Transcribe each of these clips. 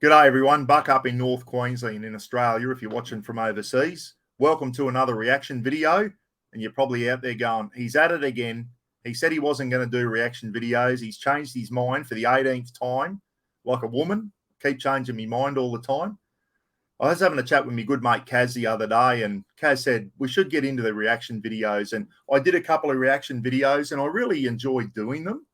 G'day everyone, Buck up in North Queensland in Australia if you're watching from overseas. Welcome to another reaction video, and you're probably out there going, he's at it again. He said he wasn't going to do reaction videos. He's changed his mind for the 18th time, like a woman. Keep changing my mind all the time. I was having a chat with my good mate Kaz the other day, and Kaz said we should get into the reaction videos, and I did a couple of reaction videos and I really enjoyed doing them,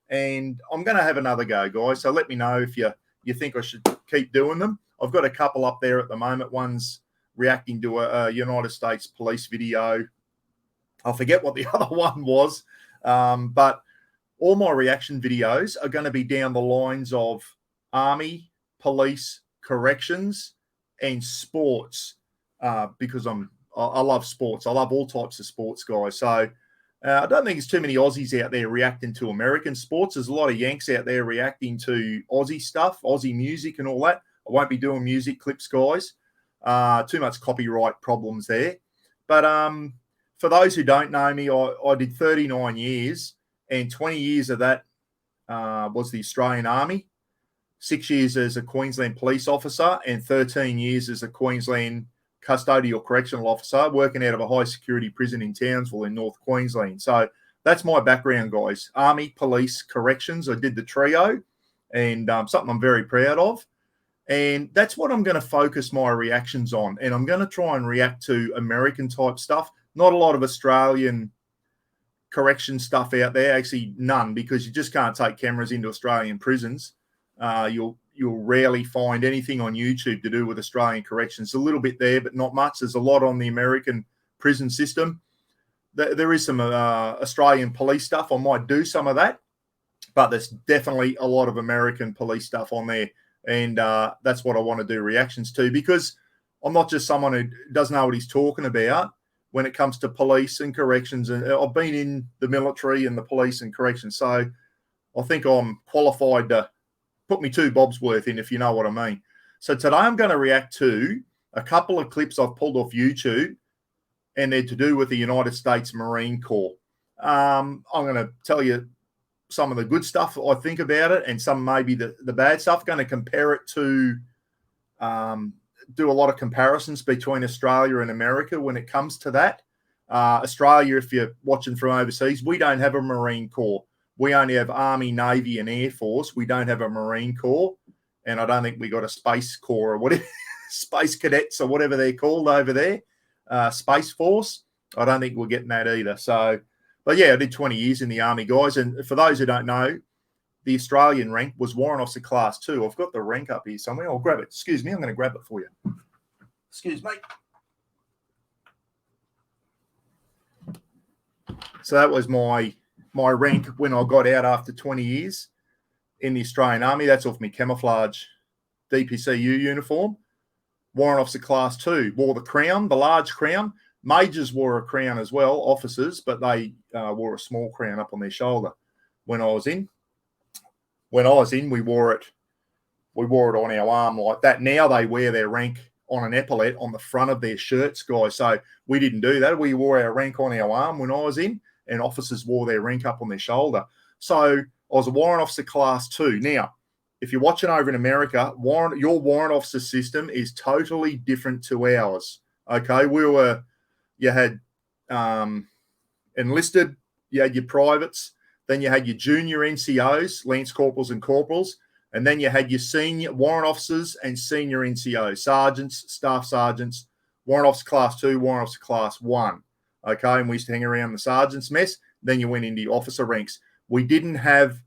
and I'm going to have another go, guys, so let me know if you think I should keep doing them. I've got a couple up there at the moment. One's reacting to a United States police video. I forget what the other one was, but all my reaction videos are going to be down the lines of army, police, corrections, and sports, because I love sports. I love all types of sports, guys. So I don't think there's too many Aussies out there reacting to American sports. There's a lot of Yanks out there reacting to Aussie stuff, Aussie music and all that. I won't be doing music clips, guys. Too much copyright problems there. But for those who don't know me, I did 39 years, and 20 years of that was the Australian Army, 6 years as a Queensland police officer, and 13 years as a Queensland custodial correctional officer working out of a high security prison in Townsville in North Queensland. So that's my background, guys. Army, police, corrections. I did the trio, and something I'm very proud of. And that's what I'm going to focus my reactions on. And I'm going to try and react to American type stuff. Not a lot of Australian correction stuff out there. Actually, none, because you just can't take cameras into Australian prisons. You'll rarely find anything on YouTube to do with Australian corrections. A little bit there, but not much. There's a lot on the American prison system. There is some Australian police stuff. I might do some of that, but there's definitely a lot of American police stuff on there. And that's what I want to do reactions to, because I'm not just someone who doesn't know what he's talking about when it comes to police and corrections. And I've been in the military and the police and corrections, so I think I'm qualified to put me two bobs worth in, if you know what I mean. So today I'm going to react to a couple of clips I've pulled off YouTube, and they're to do with the United States Marine Corps. I'm going to tell you some of the good stuff I think about it, and some maybe the bad stuff. Going to compare it to, do a lot of comparisons between Australia and America when it comes to that. Australia, if you're watching from overseas, we don't have a Marine Corps. We only have Army, Navy, and Air Force. We don't have a Marine Corps, and I don't think we got a Space Corps or whatever, Space Cadets or whatever they're called over there, Space Force. I don't think we're getting that either. So, but yeah, I did 20 years in the Army, guys. And for those who don't know, the Australian rank was Warrant Officer Class 2. I've got the rank up here somewhere. I'll grab it. Excuse me. I'm going to grab it for you. Excuse me. So that was my rank when I got out after 20 years in the Australian Army. That's off my camouflage DPCU uniform. Warrant Officer Class 2. Wore the crown, the large crown. Majors wore a crown as well, officers, but they wore a small crown up on their shoulder when I was in. When I was in, we wore it on our arm like that. Now they wear their rank on an epaulette on the front of their shirts, guys. So we didn't do that. We wore our rank on our arm when I was in, and officers wore their rank up on their shoulder. So I was a Warrant Officer Class 2. Now, if you're watching over in America, your warrant officer system is totally different to ours. Okay, you had enlisted, you had your privates, then you had your junior NCOs, Lance Corporals and Corporals, and then you had your senior warrant officers and senior NCOs, sergeants, staff sergeants, Warrant Officer Class 2, Warrant Officer Class 1. Okay, and we used to hang around the sergeant's mess. Then you went into your officer ranks. We didn't have,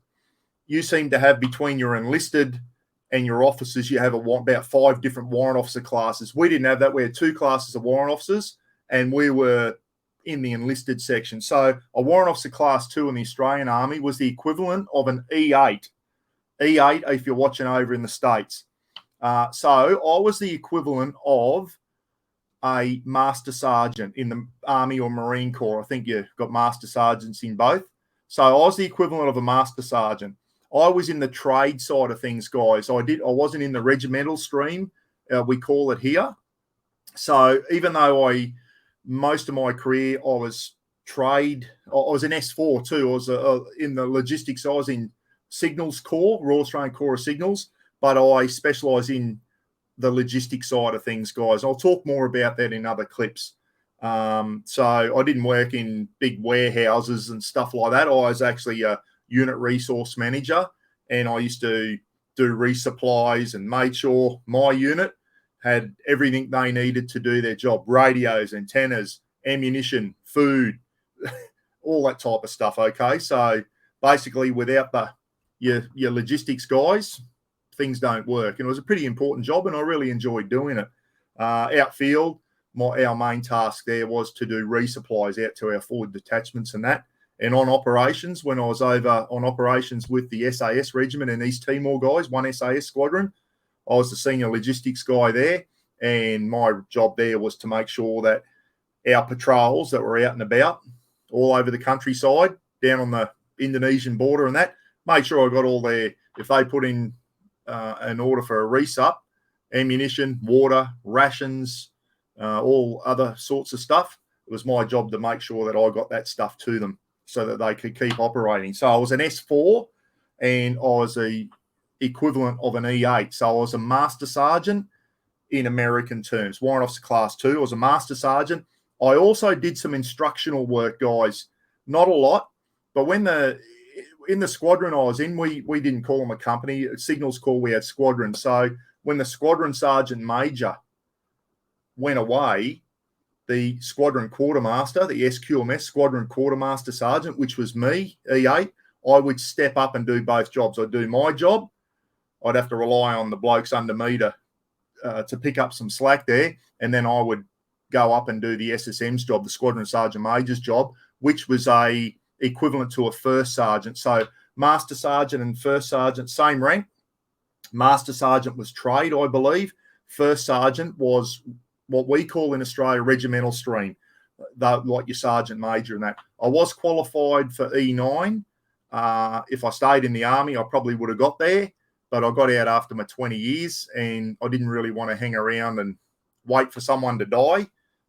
you seem to have between your enlisted and your officers, you have about 5 different warrant officer classes. We didn't have that. We had 2 classes of warrant officers, and we were in the enlisted section. So a Warrant Officer Class 2 in the Australian Army was the equivalent of an E8. E8 if you're watching over in the States. So I was the equivalent of a Master Sergeant in the Army or Marine Corps. I think you've got Master Sergeants in both. So I was the equivalent of a Master Sergeant. I was in the trade side of things, guys. I wasn't in the regimental stream, we call it here. So even though most of my career I was trade, I was in S4 too. I was in the logistics. I was in Signals Corps, Royal Australian Corps of Signals. but I specialise in the logistics side of things, guys. I'll talk more about that in other clips. So I didn't work in big warehouses and stuff like that. I was actually a unit resource manager, and I used to do resupplies and made sure my unit had everything they needed to do their job: radios, antennas, ammunition, food, all that type of stuff. Okay, so basically, without your logistics guys, things don't work. And it was a pretty important job, and I really enjoyed doing it. Outfield, our main task there was to do resupplies out to our forward detachments and that. And on operations, when I was over on operations with the SAS Regiment and East Timor guys, 1 SAS Squadron, I was the senior logistics guy there. And my job there was to make sure that our patrols that were out and about all over the countryside, down on the Indonesian border and that, made sure I got all their, if they put in an order for a resup, ammunition, water, rations, all other sorts of stuff, it was my job to make sure that I got that stuff to them so that they could keep operating. So I was an S4 and I was the equivalent of an E8. So I was a master sergeant in American terms, warrant officer class 2. I was a master sergeant. I also did some instructional work, guys. Not a lot, but in the squadron I was in, we didn't call them a company. At Signals Corps, we had squadrons. So when the squadron sergeant major went away, the squadron quartermaster, the SQMS, squadron quartermaster sergeant, which was me, E8, I would step up and do both jobs. I'd do my job. I'd have to rely on the blokes under me to pick up some slack there, and then I would go up and do the SSM's job, the squadron sergeant major's job, which was a equivalent to a first sergeant. So master sergeant and first sergeant, same rank. Master sergeant was trade, I believe. First sergeant was what we call in Australia regimental stream, like your sergeant major and that. I was qualified for E9. If I stayed in the Army, I probably would have got there, but I got out after my 20 years and I didn't really want to hang around and wait for someone to die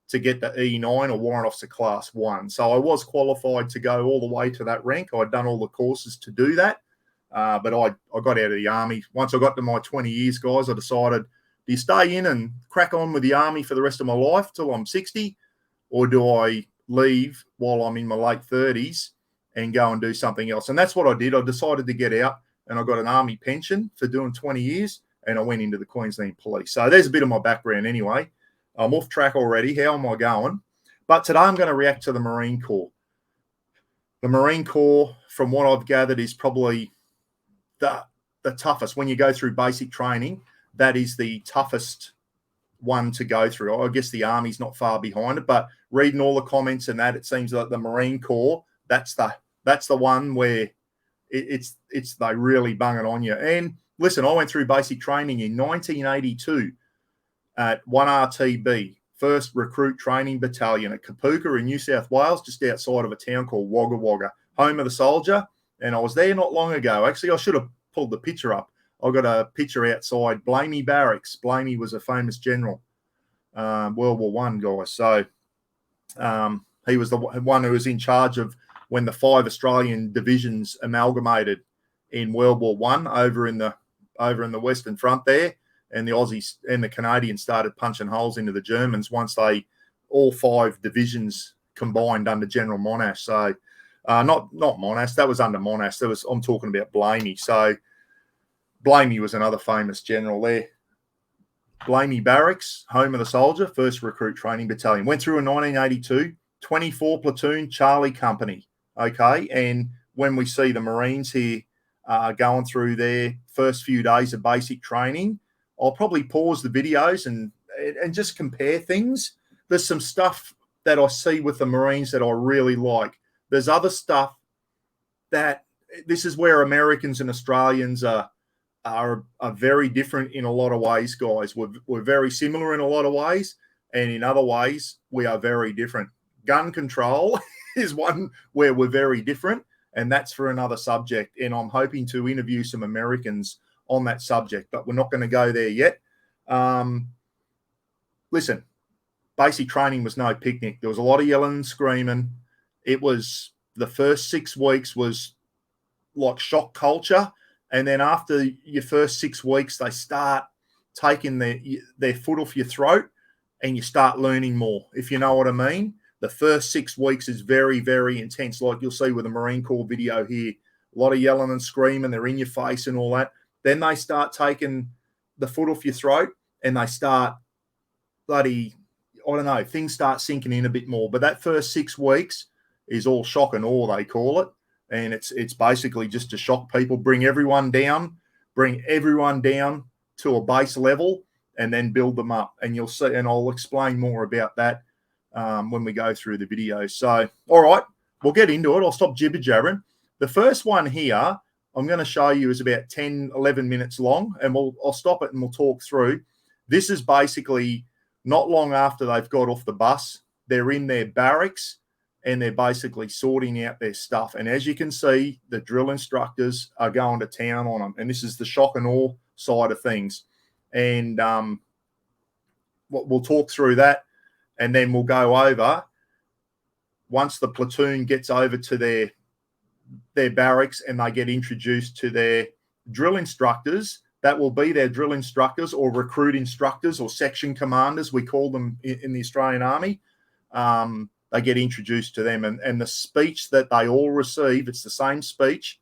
to get the E9 or warrant officer class 1. So I was qualified to go all the way to that rank. I'd done all the courses to do that, but I got out of the Army. Once I got to my 20 years, guys, I decided, do you stay in and crack on with the Army for the rest of my life till I'm 60, or do I leave while I'm in my late 30s and go and do something else? And that's what I did. I decided to get out, and I got an Army pension for doing 20 years, and I went into the Queensland Police. So there's a bit of my background anyway. I'm off track already. How am I going? But today I'm going to react to the Marine Corps. The Marine Corps, from what I've gathered, is probably the toughest. When you go through basic training, that is the toughest one to go through. I guess the Army's not far behind it, but reading all the comments and that, it seems like the Marine Corps, that's the one where it's they really bung it on you. And listen, I went through basic training in 1982 at 1RTB, 1st Recruit Training Battalion at Kapooka in New South Wales, just outside of a town called Wagga Wagga, home of the soldier. And I was there not long ago. Actually, I should have pulled the picture up. I got a picture outside Blamey Barracks. Blamey was a famous general, World War I, guys. So he was the one who was in charge of when the 5 Australian divisions amalgamated in World War I over in the Western Front there, and the Aussies and the Canadians started punching holes into the Germans once all 5 divisions combined under General Monash. So not Monash, that was under Monash. I'm talking about Blamey. So Blamey was another famous general there. Blamey Barracks, home of the soldier, 1st Recruit Training Battalion. Went through in 1982, 24 platoon Charlie Company. Okay, and when we see the Marines here going through their first few days of basic training, I'll probably pause the videos and just compare things. There's some stuff that I see with the Marines that I really like. There's other stuff that this is where Americans and Australians are very different in a lot of ways, guys. We're very similar in a lot of ways, and in other ways, we are very different. Gun control is one where we're very different, and that's for another subject. And I'm hoping to interview some Americans on that subject, but we're not going to go there yet. Listen, basic training was no picnic. There was a lot of yelling and screaming. It was the first 6 weeks was like shock culture. And then after your first 6 weeks, they start taking their foot off your throat and you start learning more, if you know what I mean. The first 6 weeks is very, very intense, like you'll see with the Marine Corps video here. A lot of yelling and screaming, they're in your face and all that. Then they start taking the foot off your throat and they start bloody, I don't know, things start sinking in a bit more. But that first 6 weeks is all shock and awe, they call it. And it's basically just to shock people, bring everyone down to a base level and then build them up. And you'll see, and I'll explain more about that when we go through the video. So, all right, we'll get into it. I'll stop jibber-jabbering. The first one here I'm going to show you is about 10, 11 minutes long, and I'll stop it and we'll talk through. This is basically not long after they've got off the bus. They're in their barracks and they're basically sorting out their stuff. And as you can see, the drill instructors are going to town on them. And this is the shock and awe side of things. And we'll talk through that. And then we'll go over, once the platoon gets over to their barracks and they get introduced to their drill instructors, that will be their drill instructors or recruit instructors or section commanders, we call them in the Australian Army. They get introduced to them, and the speech that they all receive, it's the same speech.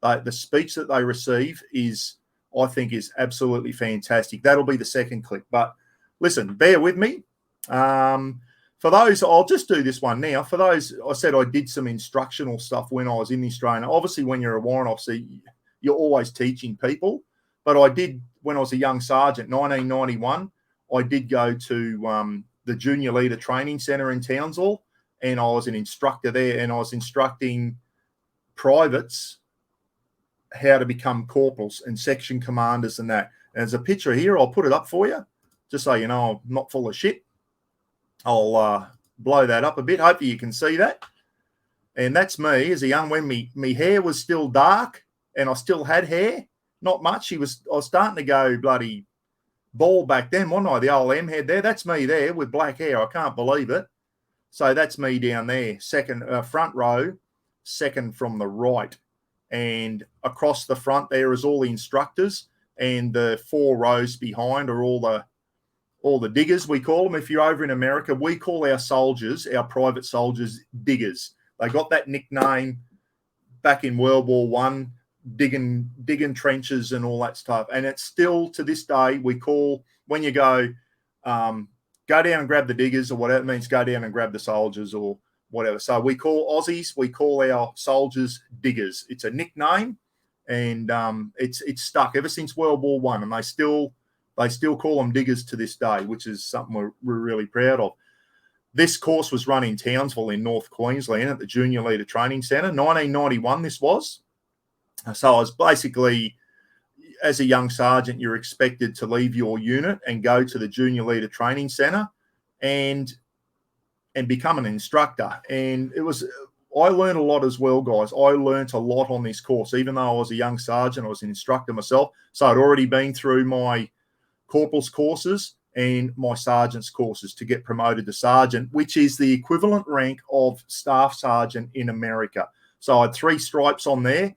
The speech that they receive I think is absolutely fantastic. That'll be the second clip. But listen, bear with me. For those, I'll just do this one now. For those, I said I did some instructional stuff when I was in the Australian. Obviously, when you're a warrant officer, you're always teaching people. But I did, when I was a young sergeant, 1991, I did go to the Junior Leader Training Centre in Townsville, and I was an instructor there, and I was instructing privates how to become corporals and section commanders and that. And there's a picture here. I'll put it up for you, just so you know I'm not full of shit. I'll blow that up a bit. Hopefully you can see that. And that's me as a young, when me hair was still dark and I still had hair, not much. I was starting to go bloody bald back then, wasn't I? The old M head there. That's me there with black hair. I can't believe it. So that's me down there, second front row, second from the right. And across the front there is all the instructors, and the 4 rows behind are all the diggers, we call them. If you're over in America, we call our soldiers, our private soldiers, diggers. They got that nickname back in World War One, digging trenches and all that stuff. And it's still, to this day, we call, when you go down and grab the diggers, or whatever it means, go down and grab the soldiers or whatever. So we call Aussies, we call our soldiers diggers. It's a nickname, and it's stuck ever since World War One, and they still call them diggers to this day, which is something we're really proud of. This course was run in Townsville in North Queensland at the Junior Leader Training Centre. 1991 this was. So I was basically, as a young sergeant, you're expected to leave your unit and go to the Junior Leader Training Centre and become an instructor. And I learned a lot as well, guys. I learned a lot on this course. Even though I was a young sergeant, I was an instructor myself. So I'd already been through my corporal's courses and my sergeant's courses to get promoted to sergeant, which is the equivalent rank of staff sergeant in America. So I had 3 stripes on there.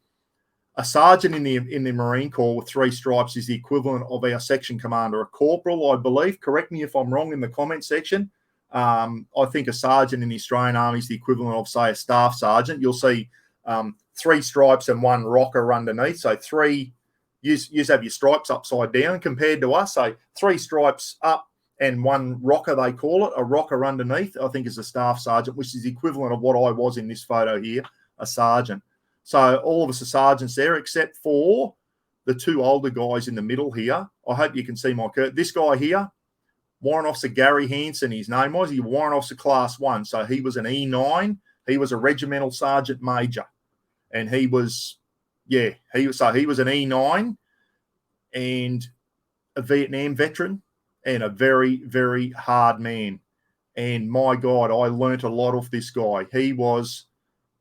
A sergeant in the Marine Corps with 3 stripes is the equivalent of our section commander. A corporal, I believe, correct me if I'm wrong in the comment section. I think a sergeant in the Australian Army is the equivalent of, say, a staff sergeant. You'll see 3 stripes and 1 rocker underneath. So 3, you have your stripes upside down compared to us. So 3 stripes up and 1 rocker, they call it. A rocker underneath, I think, is a staff sergeant, which is the equivalent of what I was in this photo here, a sergeant. So all of us are sergeants there, except for the 2 older guys in the middle here. I hope you can see my curve. This guy here, Warrant Officer Gary Hanson, his name was. He was Warrant Officer Class 1. So he was an E9. He was a regimental sergeant major. And he was an E9 and a Vietnam veteran and a very, very hard man. And my God, I learnt a lot of this guy. He was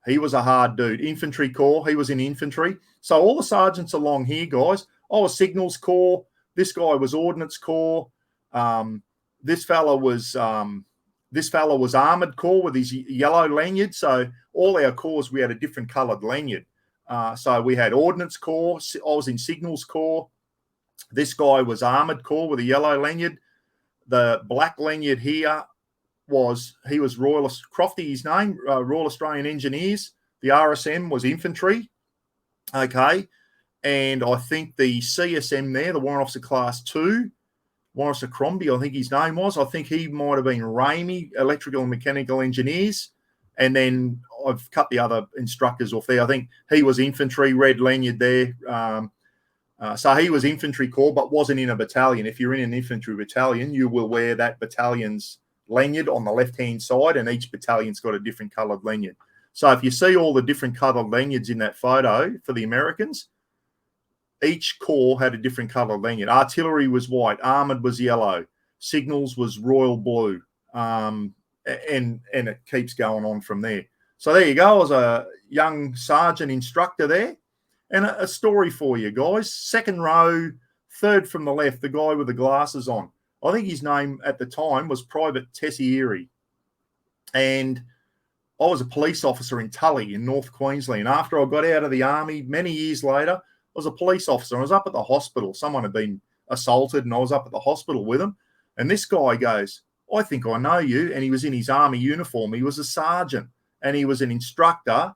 a hard dude. Infantry Corps, he was in infantry. So all the sergeants along here, guys, I was Signals Corps. This guy was Ordnance Corps. This fella was Armoured Corps with his yellow lanyard. So all our corps, we had a different coloured lanyard. So we had Ordnance Corps. I was in Signals Corps. This guy was Armoured Corps with a yellow lanyard. The black lanyard here he was Royal Crofty, his name, Royal Australian Engineers. The RSM was infantry. Okay. And I think the CSM there, the Warrant Officer Class 2, Warrant Officer Crombie, I think his name was. I think he might have been Ramey, Electrical and Mechanical Engineers. And then I've cut the other instructors off there. I think he was infantry, red lanyard there. So he was infantry corps, but wasn't in a battalion. If you're in an infantry battalion, you will wear that battalion's lanyard on the left-hand side, and each battalion's got a different coloured lanyard. So if you see all the different coloured lanyards in that photo for the Americans, each corps had a different coloured lanyard. Artillery was white, armoured was yellow, signals was royal blue, and it keeps going on from there. So there you go. I was a young sergeant instructor there. And a story for you guys. Second row, third from the left, the guy with the glasses on. I think his name at the time was Private Tessieri. And I was a police officer in Tully in North Queensland. After I got out of the army, many years later, I was a police officer. I was up at the hospital. Someone had been assaulted and I was up at the hospital with him. And this guy goes, I think I know you. And he was in his army uniform. He was a sergeant and he was an instructor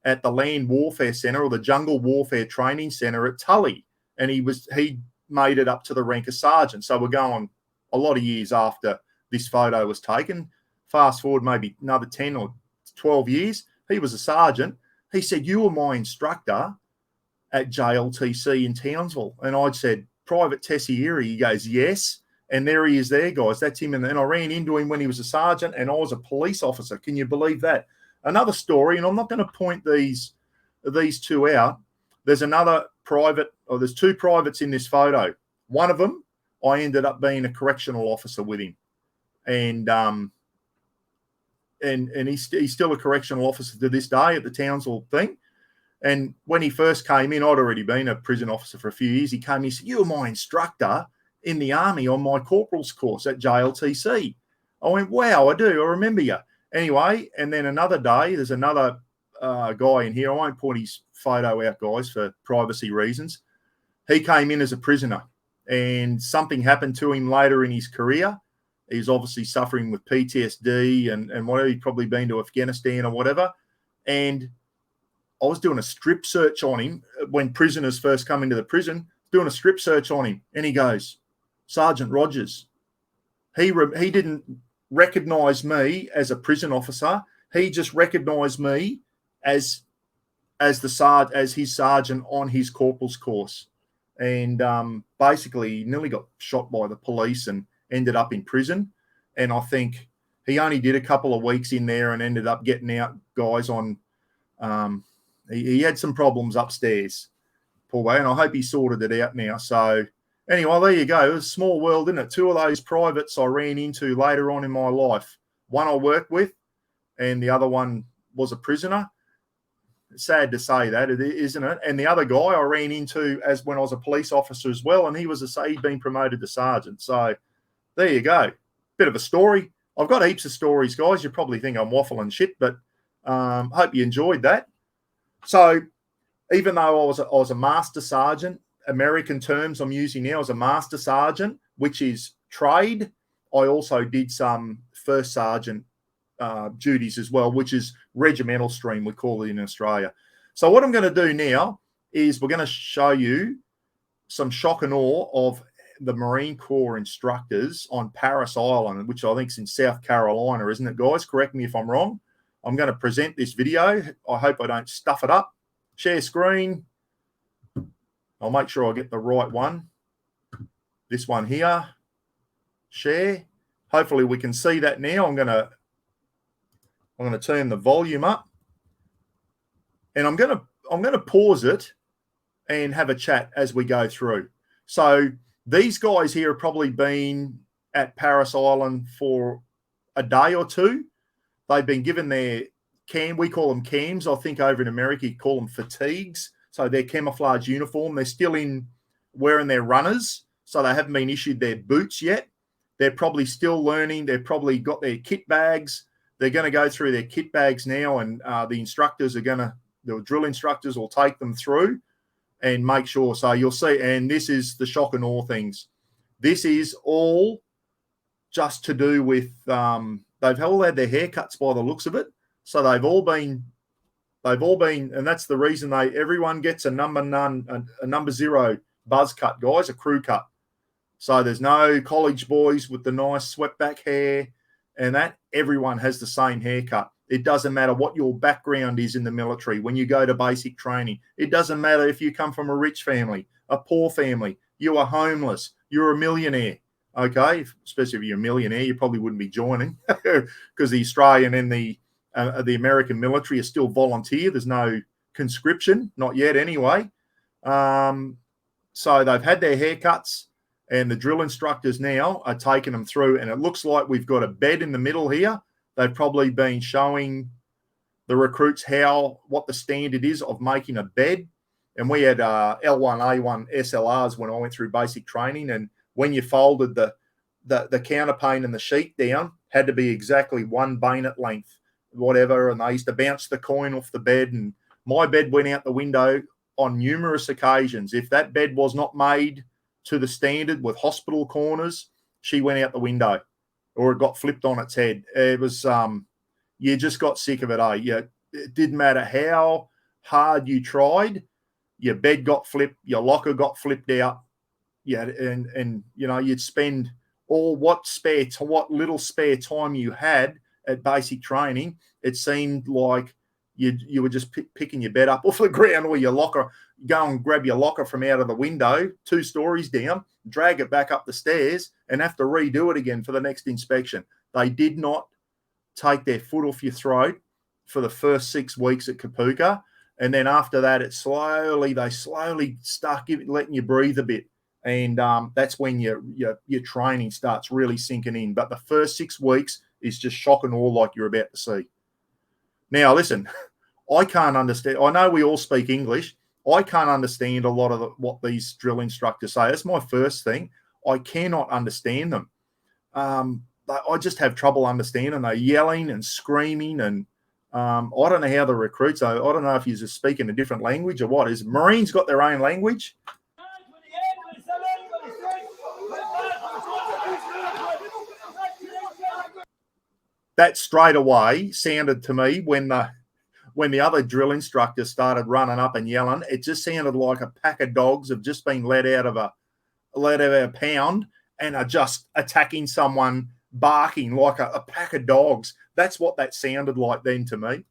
at the Land Warfare Centre or the Jungle Warfare Training Centre at Tully. And he made it up to the rank of sergeant. So we're going a lot of years after this photo was taken. Fast forward maybe another 10 or 12 years. He was a sergeant. He said, you were my instructor at JLTC in Townsville. And I'd said, Private Tessieri. He goes, yes. And there he is there, guys. That's him. And I ran into him when he was a sergeant and I was a police officer. Can you believe that? Another story, and I'm not going to point these two out. There's another private, or there's two privates in this photo. One of them, I ended up being a correctional officer with him, and he's still a correctional officer to this day at the Townsville thing. And when he first came in, I'd already been a prison officer for a few years. He came and he said, you were my instructor in the army on my corporal's course at JLTC. I went, wow, I do. I remember you. Anyway, and then another day, there's another guy in here. I won't point his photo out, guys, for privacy reasons. He came in as a prisoner and something happened to him later in his career. He's obviously suffering with PTSD and whatever. He'd probably been to Afghanistan or whatever. And I was doing a strip search on him when prisoners first come into the prison, doing a strip search on him. And he goes, Sergeant Rogers. He didn't recognise me as a prison officer. He just recognised me as his sergeant on his corporal's course. And basically he nearly got shot by the police and ended up in prison. And I think he only did a couple of weeks in there and ended up getting out, guys, on he had some problems upstairs, poor boy, and I hope he sorted it out now. So anyway, there you go. It was a small world, isn't it? Two of those privates I ran into later on in my life. One I worked with and the other one was a prisoner. Sad to say that, isn't it? And the other guy I ran into as when I was a police officer as well, and he'd been promoted to sergeant. So there you go. Bit of a story. I've got heaps of stories, guys. You probably think I'm waffling shit, but hope you enjoyed that. So even though I was a master sergeant, American terms I'm using now, as a master sergeant, which is trade, I also did some first sergeant duties as well, which is regimental stream, we call it in Australia. So what I'm going to do now is we're going to show you some shock and awe of the Marine Corps instructors on Parris Island, which I think is in South Carolina, isn't it, guys? Correct me if I'm wrong. I'm going to present this video. I hope I don't stuff it up. Share screen. I'll make sure I get the right one. This one here. Share. Hopefully we can see that now. I'm going to turn the volume up. And I'm going to pause it and have a chat as we go through. So these guys here have probably been at Parris Island for a day or two. They've been given their we call them cams. I think over in America you call them fatigues. So their camouflage uniform. They're still wearing their runners. So they haven't been issued their boots yet. They're probably still learning. They've probably got their kit bags. They're going to go through their kit bags now, and the instructors are going to the drill instructors will take them through and make sure. So you'll see, and this is the shock and awe things. This is all just to do with they've all had their haircuts by the looks of it. So they've all been, and that's the reason everyone gets a number 0 buzz cut, guys, a crew cut. So there's no college boys with the nice swept back hair and that. Everyone has the same haircut. It doesn't matter what your background is in the military. When you go to basic training, it doesn't matter if you come from a rich family, a poor family, you are homeless, you're a millionaire. Okay, especially if you're a millionaire, you probably wouldn't be joining because the Australian and the American military are still volunteer. There's no conscription, not yet anyway. So they've had their haircuts, and the drill instructors now are taking them through, and it looks like we've got a bed in the middle here. They've probably been showing the recruits what the standard is of making a bed. And we had L1A1 SLRs when I went through basic training, and when you folded the counterpane and the sheet down, had to be exactly 1 bayonet length, whatever. And they used to bounce the coin off the bed, and my bed went out the window on numerous occasions. If that bed was not made to the standard with hospital corners, she went out the window, or it got flipped on its head. It was you just got sick of it, eh? It didn't matter how hard you tried, your bed got flipped, your locker got flipped out. Yeah, and you know, you'd spend what little spare time you had at basic training. It seemed like you were just picking your bed up off the ground, or your locker, go and grab your locker from out of the window 2 stories down, drag it back up the stairs, and have to redo it again for the next inspection. They did not take their foot off your throat for the first 6 weeks at Kapuka, and then after that, they slowly start letting you breathe a bit. And that's when your training starts really sinking in. But the first 6 weeks is just shock and awe, like you're about to see. Now, listen, I can't understand. I know we all speak English. I can't understand a lot of what these drill instructors say. That's my first thing. I cannot understand them. I just have trouble understanding. They're yelling and screaming, and I don't know how the recruits are. I don't know if you're just speaking a different language or what. Is Marines got their own language? That straight away sounded to me when the other drill instructors started running up and yelling, it just sounded like a pack of dogs have just been let out of a pound and are just attacking someone, barking like a pack of dogs. That's what that sounded like then to me.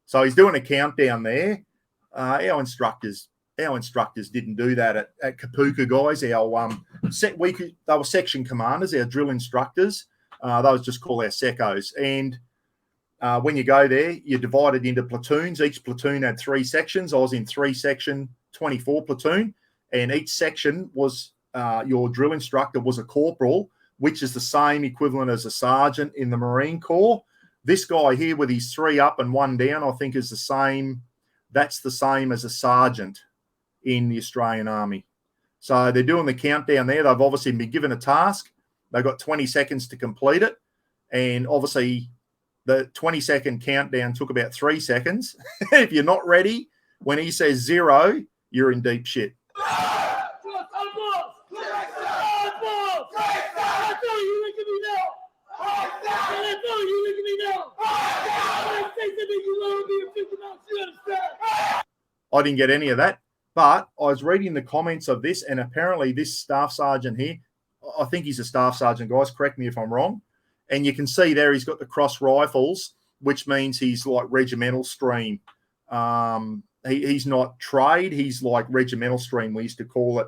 So he's doing a countdown there. Our instructors didn't do that at Kapuka, guys. They were section commanders, our drill instructors. Those just call our secos. And when you go there, you're divided into platoons. Each platoon had 3 sections. I was in 3-section 24 platoon, and each section was your drill instructor was a corporal, which is the same equivalent as a sergeant in the Marine Corps. This guy here with his 3 up and 1 down, I think is the same. That's the same as a sergeant in the Australian Army. So they're doing the countdown there. They've obviously been given a task. They've got 20 seconds to complete it. And obviously the 20-second countdown took about 3 seconds. If you're not ready, when he says 0, you're in deep shit. I didn't get any of that, but I was reading the comments of this, and apparently this staff sergeant here, I think he's a staff sergeant, guys, correct me if I'm wrong, and you can see there he's got the cross rifles, which means he's like regimental stream. He's not trade, he's like regimental stream, we used to call it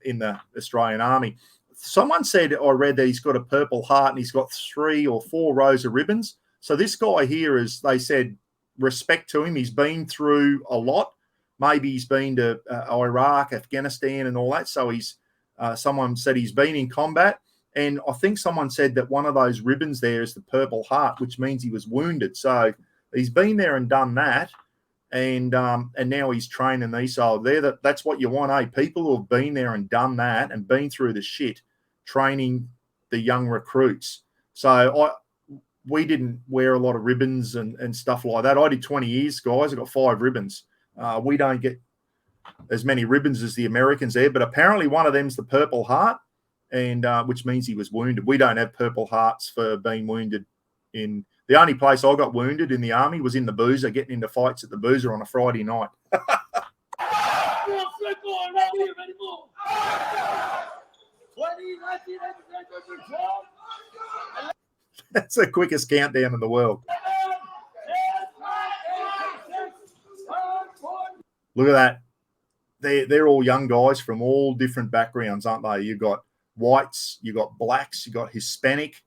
in the Australian Army. Someone said, I read that he's got a Purple Heart and he's got 3 or 4 rows of ribbons. So this guy here is, they said, respect to him. He's been through a lot. Maybe he's been to Iraq, Afghanistan and all that. So he's, someone said he's been in combat. And I think someone said that one of those ribbons there is the Purple Heart, which means he was wounded. So he's been there and done that. And now he's training these. So that's what you want, eh? People who have been there and done that and been through the shit, training the young recruits. We didn't wear a lot of ribbons and stuff like that. I did 20 years, guys. I got 5 ribbons. We don't get as many ribbons as the Americans there, but apparently one of them's the Purple Heart, and which means he was wounded. We don't have Purple Hearts for being wounded. In the only place I got wounded in the army was in the Boozer, getting into fights at the Boozer on a Friday night. That's the quickest countdown in the world. Look at that. They're all young guys from all different backgrounds, aren't they? You've got whites, you've got blacks, you've got Hispanic.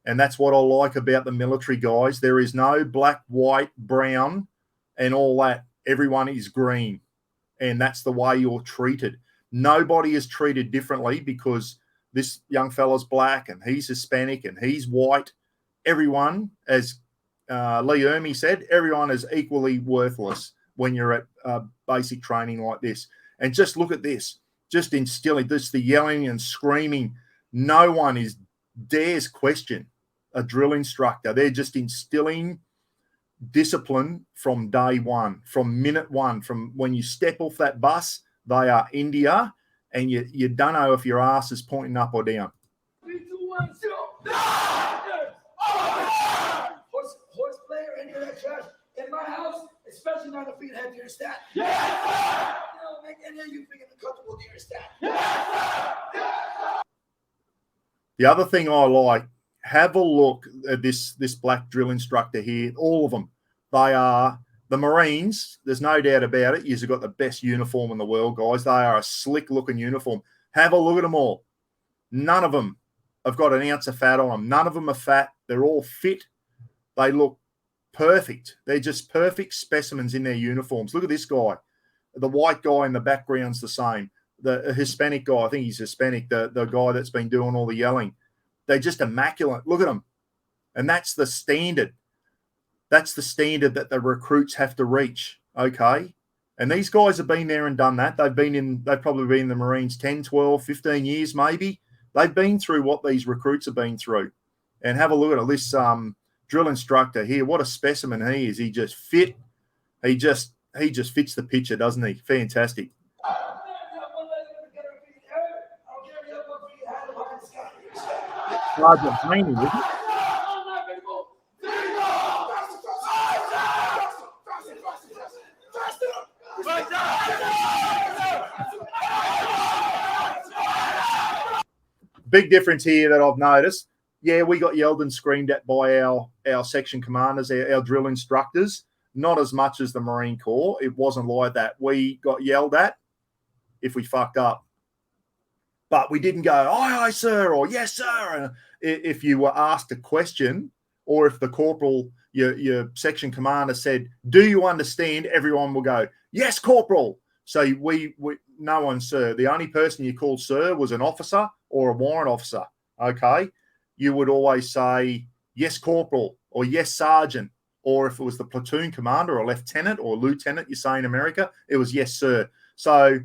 And that's what I like about the military guys. There is no black, white, brown, and all that. Everyone is green. And that's the way you're treated. Nobody is treated differently because this young fella's black and he's Hispanic and he's white. Everyone, as Lee Ermey said, everyone is equally worthless when you're at basic training like this. And just look at this. Just instilling this, the yelling and screaming. No one dares question a drill instructor. They're just instilling discipline from day one, from minute one, from when you step off that bus. They are India, and you don't know if your ass is pointing up or down. 3, 2, 1, 0. Horse player, any of that trash in my house, especially not if you head to your stat. Yes, sir! You know, make any of you feeling comfortable to your stat. Yes, sir! Yes, sir! The other thing I like, have a look at this black drill instructor here. All of them. They are the Marines. There's no doubt about it. You've got the best uniform in the world, guys. They are a slick-looking uniform. Have a look at them all. None of them have got an ounce of fat on them. None of them are fat. They're all fit. They look perfect. They're just perfect specimens in their uniforms. Look at this guy. The white guy in the background's the same. The Hispanic guy, I think he's Hispanic, the guy that's been doing all the yelling. They're just immaculate. Look at them. And that's the standard. That's the standard that the recruits have to reach, okay? And these guys have been there and done that. They've probably been in the Marines 10, 12, 15 years maybe. They've been through what these recruits have been through. And have a look at this drill instructor here. What a specimen he is. He just fit. He just fits the picture, doesn't he? Fantastic. Sergeant Haney, isn't it? Big difference here that I've noticed. Yeah, we got yelled and screamed at by our section commanders, our drill instructors. Not as much as the Marine Corps. It wasn't like that. We got yelled at if we fucked up. But we didn't go, aye, aye, sir, or yes, sir. And if you were asked a question, or if the corporal, your section commander said, do you understand? Everyone will go, yes, corporal. So we no one, sir. The only person you called sir was an officer or a warrant officer, okay? You would always say, yes, corporal, or yes, sergeant. Or if it was the platoon commander or lieutenant or lieutenant, you say in America, it was yes, sir. So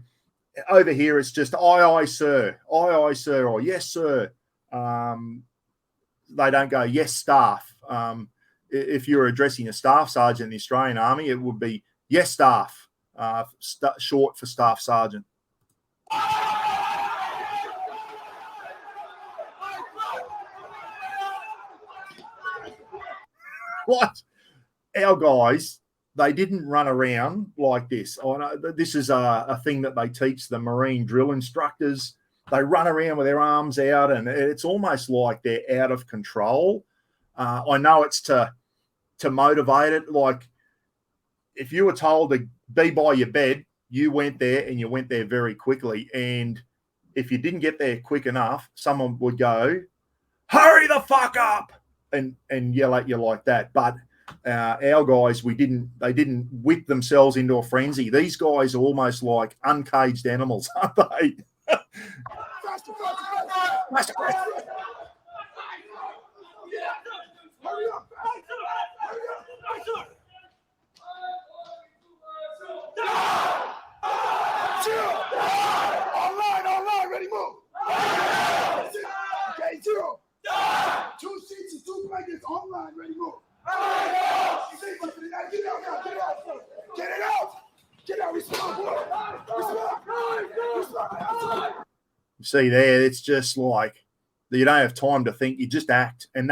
over here, it's just aye, sir, or yes, sir. They don't go, yes, staff. If you're addressing a staff sergeant in the Australian Army, it would be yes, staff, short for staff sergeant. What? Our guys, they didn't run around like this. I know this is a thing that they teach the Marine drill instructors. They run around with their arms out, and it's almost like they're out of control. I know it's to motivate it. Like if you were told to be by your bed, you went there and you went there very quickly. And if you didn't get there quick enough, someone would go, hurry the fuck up, and yell at you like that. But our guys, they didn't whip themselves into a frenzy. These guys are almost like uncaged animals, aren't they? Faster. Hurry up. All right, ready, move. Okay, 0. See there, it's just like you don't have time to think, you just act. And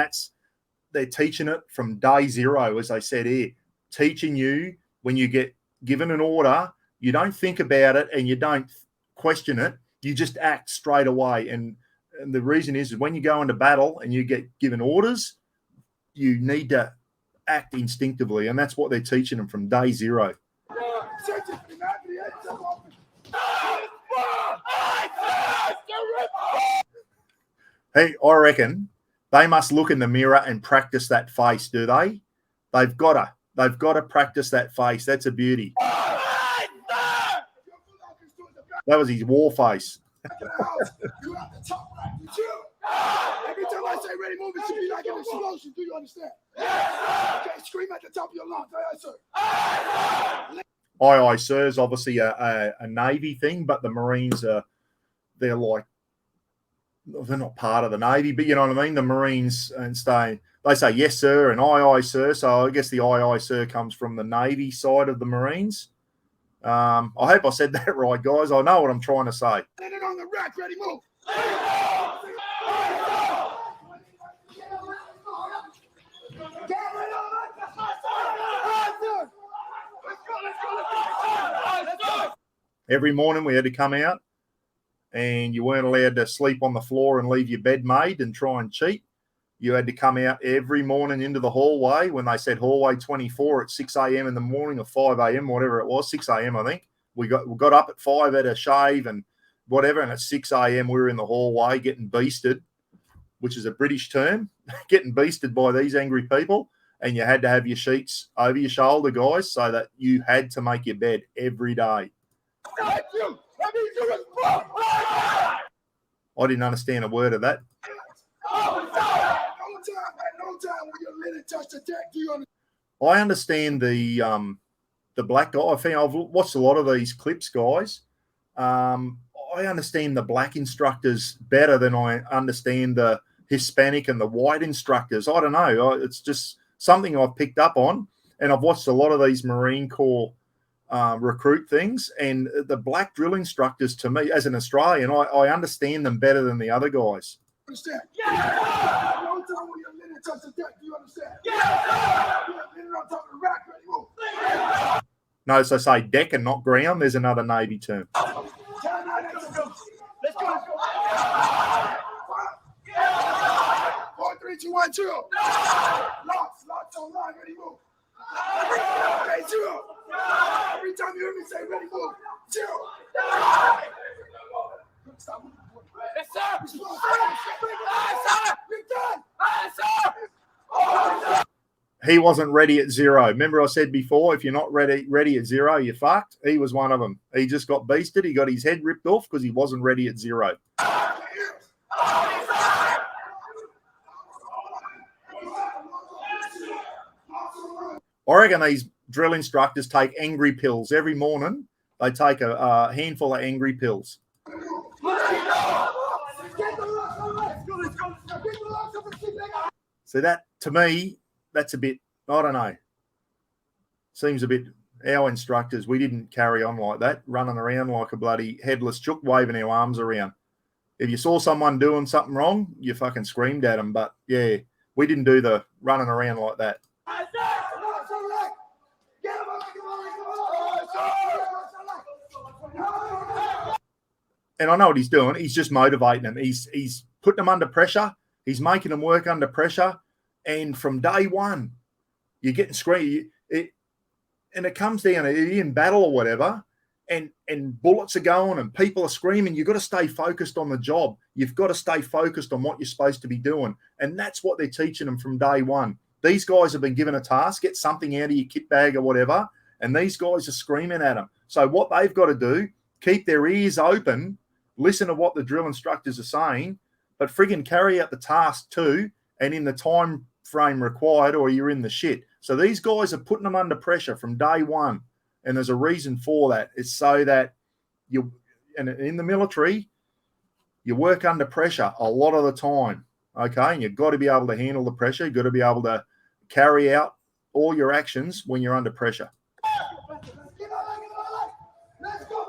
they're teaching it from day zero, as I said here, teaching you when you get given an order, you don't think about it and you don't question it, you just act straight away. And the reason is when you go into battle and you get given orders, you need to act instinctively. And that's what they're teaching them from day zero. Hey, I reckon they must look in the mirror and practice that face, do they? They've got to practice that face. That's a beauty. That was his war face. Every time I say ready, move, it should be like an explosion. Do you understand? Yes, okay, scream at the top of your lungs. Yes, sir. Aye, sir is obviously a Navy thing, but the Marines they're not part of the Navy, but you know what I mean? The Marines and they say yes, sir, and aye, sir. So I guess the aye, sir comes from the Navy side of the Marines. I hope I said that right, guys. I know what I'm trying to say. Get it on the rack, ready, move. Every morning we had to come out and you weren't allowed to sleep on the floor and leave your bed made and try and cheat. You had to come out every morning into the hallway when they said hallway 24 at 6 a.m. in the morning or 5 a.m., whatever it was, 6 a.m. I think. We got up at 5, had a shave and whatever, and at 6 a.m. we were in the hallway getting beasted, which is a British term, getting beasted by these angry people, and you had to have your sheets over your shoulder, guys, so that you had to make your bed every day. Thank you. That means you respond. I didn't understand a word of that. No time when your linen touch the deck. Do you understand? I understand the black guy. I've watched a lot of these clips, guys. I understand the black instructors better than I understand the Hispanic and the white instructors. I don't know. It's just something I've picked up on, and I've watched a lot of these Marine Corps recruit things, and the black drill instructors, to me, as an Australian, I understand them better than the other guys. Understand? Yeah! No time when your linen touch the deck. Do you understand? Yeah! Linen on top of the rack, ready, move. Notice I say deck and not ground. There's another Navy term. Let's go. 4, 3, 2, 1, 2. Locks on line, ready, move. Okay, 0. Every time you hear me say ready, move. 0. Stop moving. Yes, sir. He wasn't ready at 0. Remember I said before, if you're not ready at 0, you're fucked. He was one of them. He just got beasted. He got his head ripped off because he wasn't ready at 0. I reckon these drill instructors take angry pills every morning. They take a handful of angry pills. So that, to me, that's a bit, I don't know. Seems a bit, our instructors, we didn't carry on like that, running around like a bloody headless chook, waving our arms around. If you saw someone doing something wrong, you fucking screamed at them. But, yeah, we didn't do the running around like that. And I know what he's doing. He's just motivating them. He's putting them under pressure. He's making them work under pressure. And from day one, you're getting screamed. And it comes down to in battle or whatever, and bullets are going and people are screaming. You've got to stay focused on the job. You've got to stay focused on what you're supposed to be doing. And that's what they're teaching them from day one. These guys have been given a task, get something out of your kit bag or whatever, and these guys are screaming at them. So what they've got to do, keep their ears open, listen to what the drill instructors are saying, but friggin' carry out the task too, and in the time frame required, or you're in the shit. So these guys are putting them under pressure from day one, and there's a reason for that. It's so that and in the military, you work under pressure a lot of the time, okay? And you've got to be able to handle the pressure. You've got to be able to carry out all your actions when you're under pressure. Let's go,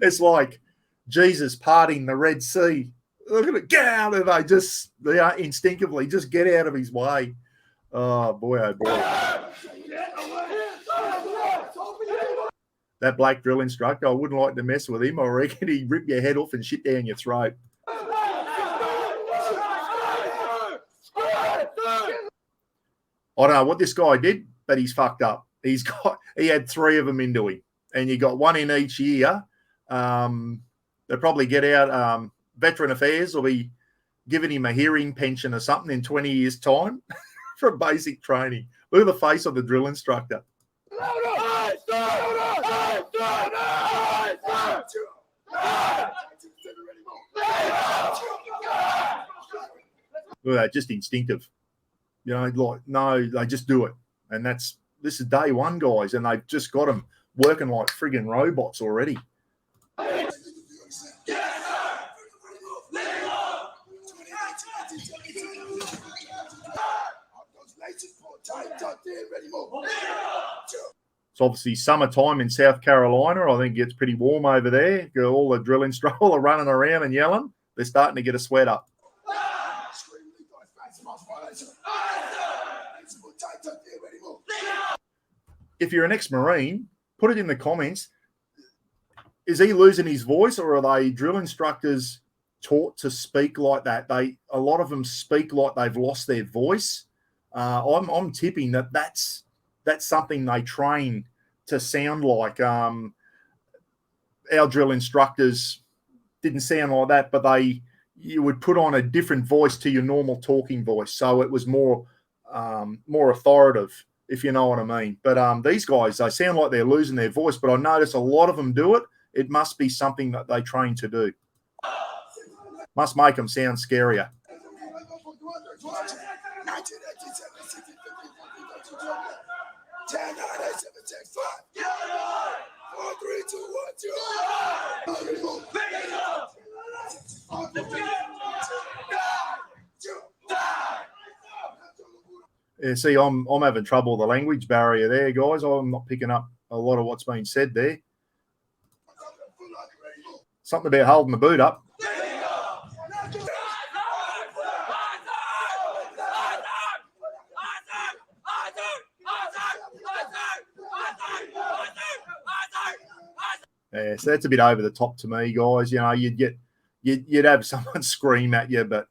It's like Jesus parting the Red Sea. Look at it, get out of it. They are instinctively just get out of his way. Oh boy, oh boy. That black drill instructor, I wouldn't like to mess with him. I reckon he'd rip your head off and shit down your throat. I don't know what this guy did, but he's fucked up. He had 3 of them into him, and you got 1 in each year. They'll probably get out. Veteran Affairs will be giving him a hearing pension or something in 20 years' time for basic training. Look at the face of the drill instructor. Look at that, just instinctive. You know, like, no, they just do it. And this is day one, guys, and they've just got them working like friggin' robots already. It's obviously summertime in South Carolina. I think it gets pretty warm over there. All the drill instructors are running around and yelling. They're starting to get a sweat up. If you're an ex-Marine, put it in the comments. Is he losing his voice, or are they drill instructors taught to speak like that? A lot of them speak like they've lost their voice. I'm tipping that's something they train to sound like. Our drill instructors didn't sound like that, but you would put on a different voice to your normal talking voice, so it was more authoritative, if you know what I mean. But these guys, they sound like they're losing their voice, but I notice a lot of them do it. It must be something that they train to do. Must make them sound scarier. Yeah, see, I'm having trouble with the language barrier there, guys. I'm not picking up a lot of what's being said there. Something about holding the boot up. Yeah, so that's a bit over the top to me, guys. You know, you'd have someone scream at you, but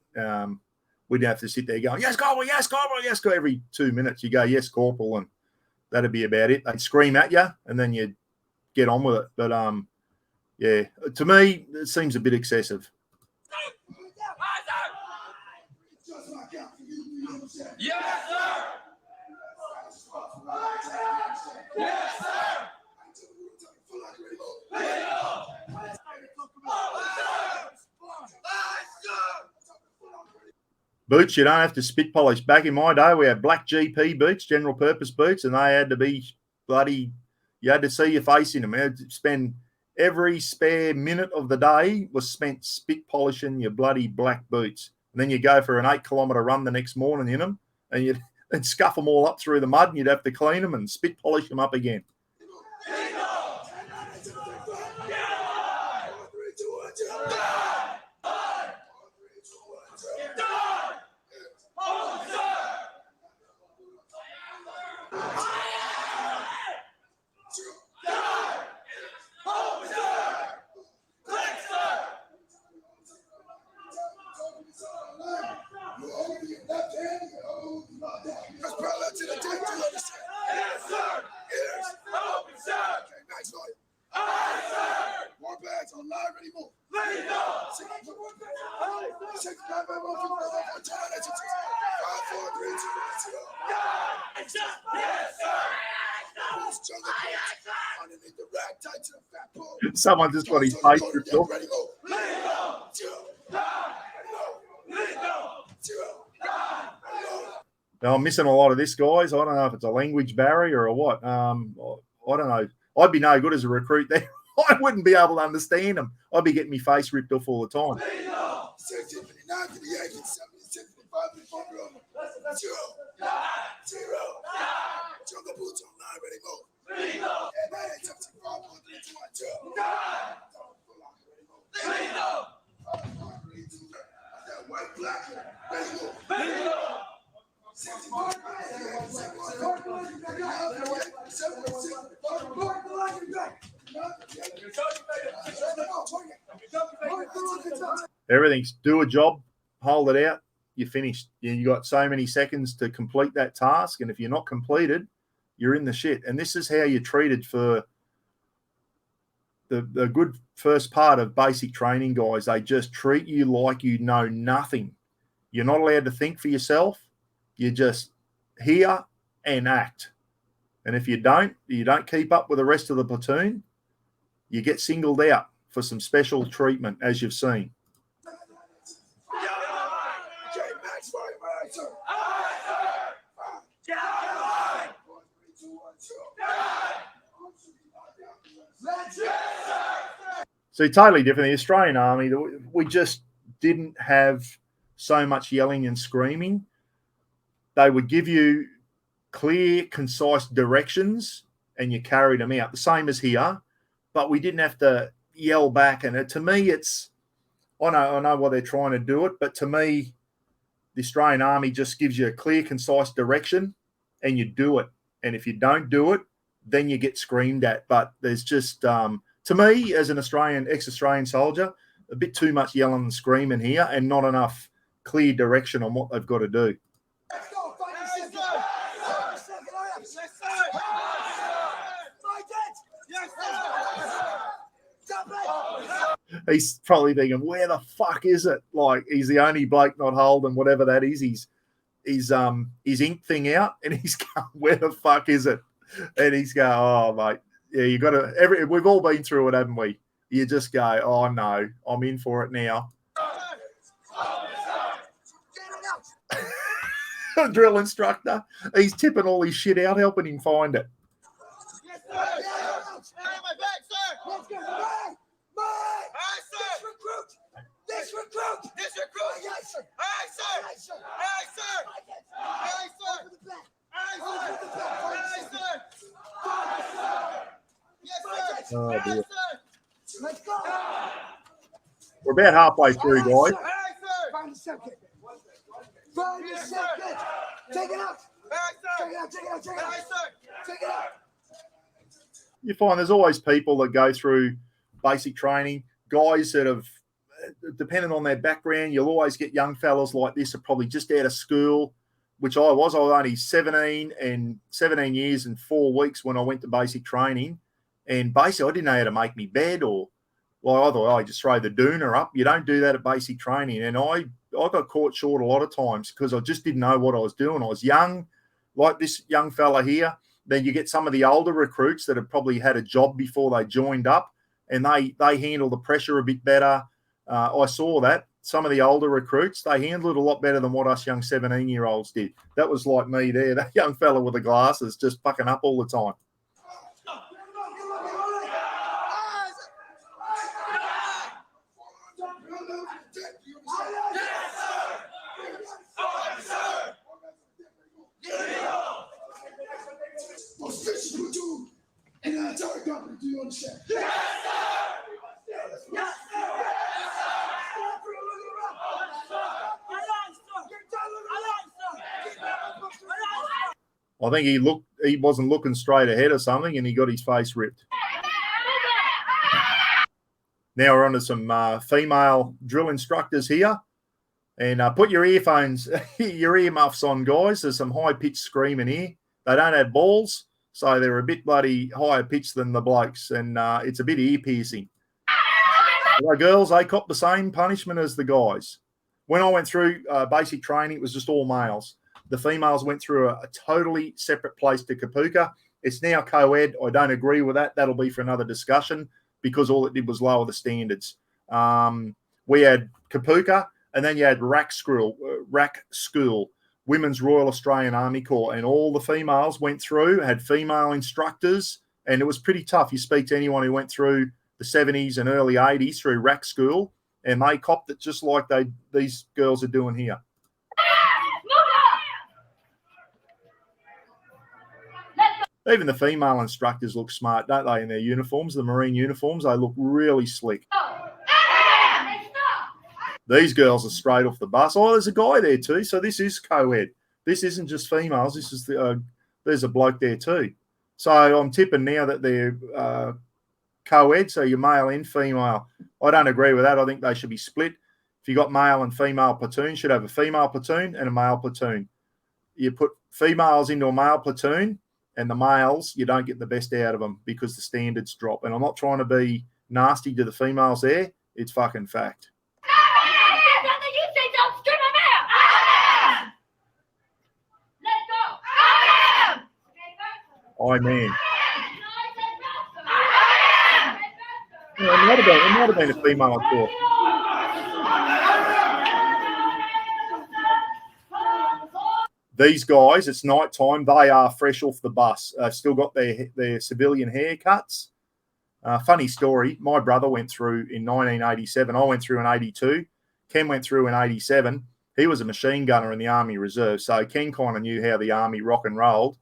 we'd have to sit there going, yes, corporal, yes, corporal, yes, corporal. Every 2 minutes you go, yes, corporal, and that'd be about it. They'd scream at you, and then you'd get on with it. But yeah, to me, it seems a bit excessive. Yes, sir. Yes, sir. Boots, you don't have to spit polish. Back in my day, we had black GP boots, general purpose boots, and they had to be bloody, you had to see your face in them. You had to spend every spare minute of the day was spent spit polishing your bloody black boots. And then you go for an 8-kilometre run the next morning in them, and you'd scuff them all up through the mud, and you'd have to clean them and spit polish them up again. Someone just got his face ripped off. Now, I'm missing a lot of this, guys. I don't know if it's a language barrier or what. I don't know. I'd be no good as a recruit there. I wouldn't be able to understand them. I'd be getting my face ripped off all the time. Everything's do a job, hold it out, you're finished. You got so many seconds to complete that task, and if you're not completed, you're in the shit. And this is how you're treated for the good first part of basic training, guys. They just treat you like you know nothing. You're not allowed to think for yourself. You just hear and act. And if you don't keep up with the rest of the platoon, you get singled out for some special treatment, as you've seen. See, totally different. The Australian Army, we just didn't have so much yelling and screaming. They would give you clear, concise directions and you carried them out. The same as here, but we didn't have to yell back. And to me, it's, I know why they're trying to do it, but to me, the Australian Army just gives you a clear, concise direction and you do it. And if you don't do it, then you get screamed at. But there's just, to me, as an ex-Australian soldier, a bit too much yelling and screaming here and not enough clear direction on what they've got to do. He's probably thinking, where the fuck is it? Like, he's the only bloke not holding whatever that is. His ink thing out, and he's going, where the fuck is it? And he's going, oh, mate, yeah, you got to, we've all been through it, haven't we? You just go, oh, no, I'm in for it now. Drill instructor, he's tipping all his shit out, helping him find it. Oh, dear. We're about halfway through, guys. Take it out. You find there's always people that go through basic training, guys that have, depending on their background, you'll always get young fellas like this that probably just out of school, which I was only 17 years and 4 weeks when I went to basic training. And basically, I didn't know how to make me bed, or, well, I thought, I just throw the doona up. You don't do that at basic training. And I got caught short a lot of times because I just didn't know what I was doing. I was young, like this young fella here. Then you get some of the older recruits that have probably had a job before they joined up, and they handle the pressure a bit better. I saw that. Some of the older recruits, they handled it a lot better than what us young 17-year-olds did. That was like me there, that young fella with the glasses just fucking up all the time. Do you understand? Yes, sir! Yes, sir! I think he wasn't looking straight ahead or something, and he got his face ripped. Now we're on to some female drill instructors here. And put your earphones, your earmuffs on, guys. There's some high-pitched screaming here. They don't have balls, so they're a bit bloody higher pitched than the blokes, and it's a bit ear-piercing. The girls, they cop the same punishment as the guys. When I went through basic training, it was just all males. The females went through a totally separate place to Kapuka. It's now co-ed. I don't agree with that. That'll be for another discussion because all it did was lower the standards. We had Kapuka, and then you had RAC School, Women's Royal Australian Army Corps, and all the females went through, had female instructors, and it was pretty tough. You speak to anyone who went through the 70s and early 80s through RAC School, and they copped it just like these girls are doing here. Even the female instructors look smart, don't they, in their uniforms, the Marine uniforms? They look really slick. These girls are straight off the bus. Oh, there's a guy there too. So this is co-ed. This isn't just females. This is there's a bloke there too. So I'm tipping now that they're co-ed, so you're male and female. I don't agree with that. I think they should be split. If you got male and female platoon, you should have a female platoon and a male platoon. You put females into a male platoon, and the males, you don't get the best out of them because the standards drop. And I'm not trying to be nasty to the females there. It's fucking fact. Amen. Yeah, it might have been a female talk. These guys, it's night time. They are fresh off the bus. They've still got their civilian haircuts. Funny story. My brother went through in 1987. I went through in 82. Ken went through in 87. He was a machine gunner in the Army Reserve. So Ken kind of knew how the Army rock and rolled.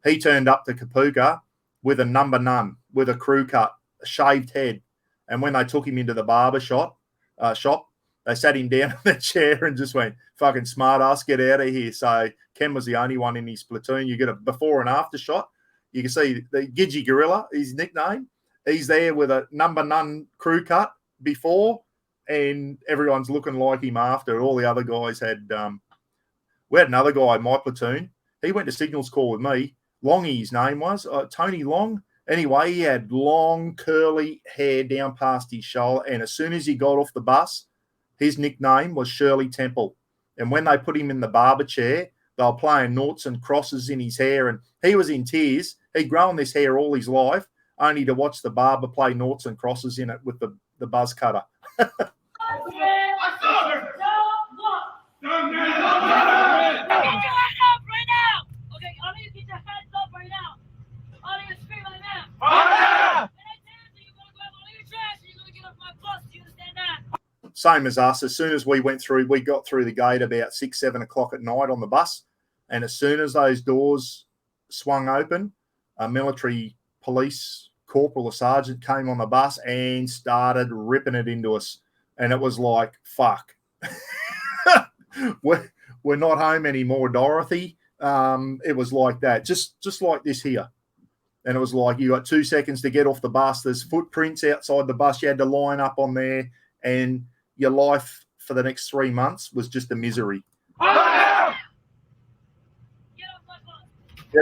He turned up to Kapuka with a number none, with a crew cut, a shaved head. And when they took him into the barber shop, they sat him down in the chair and just went, fucking smart ass, get out of here. So Ken was the only one in his platoon. You get a before and after shot. You can see the Gidgy Gorilla, his nickname. He's there with a number none crew cut before, and everyone's looking like him after. All the other guys had we had another guy in my platoon. He went to signals corps with me. Longy, his name was, Tony Long. Anyway, he had long, curly hair down past his shoulder, and as soon as he got off the bus, his nickname was Shirley Temple. And when they put him in the barber chair, they were playing noughts and crosses in his hair, and he was in tears. He'd grown this hair all his life, only to watch the barber play noughts and crosses in it with the buzz cutter. Same as us. As soon as we got through the gate about 6, 7 o'clock at night on the bus. And as soon as those doors swung open, a military police corporal or sergeant came on the bus and started ripping it into us. And it was like, fuck. we're not home anymore, Dorothy. It was like that, just like this here. And it was like, you got 2 seconds to get off the bus. There's footprints outside the bus. You had to line up on there, and your life for the next 3 months was just a misery. Get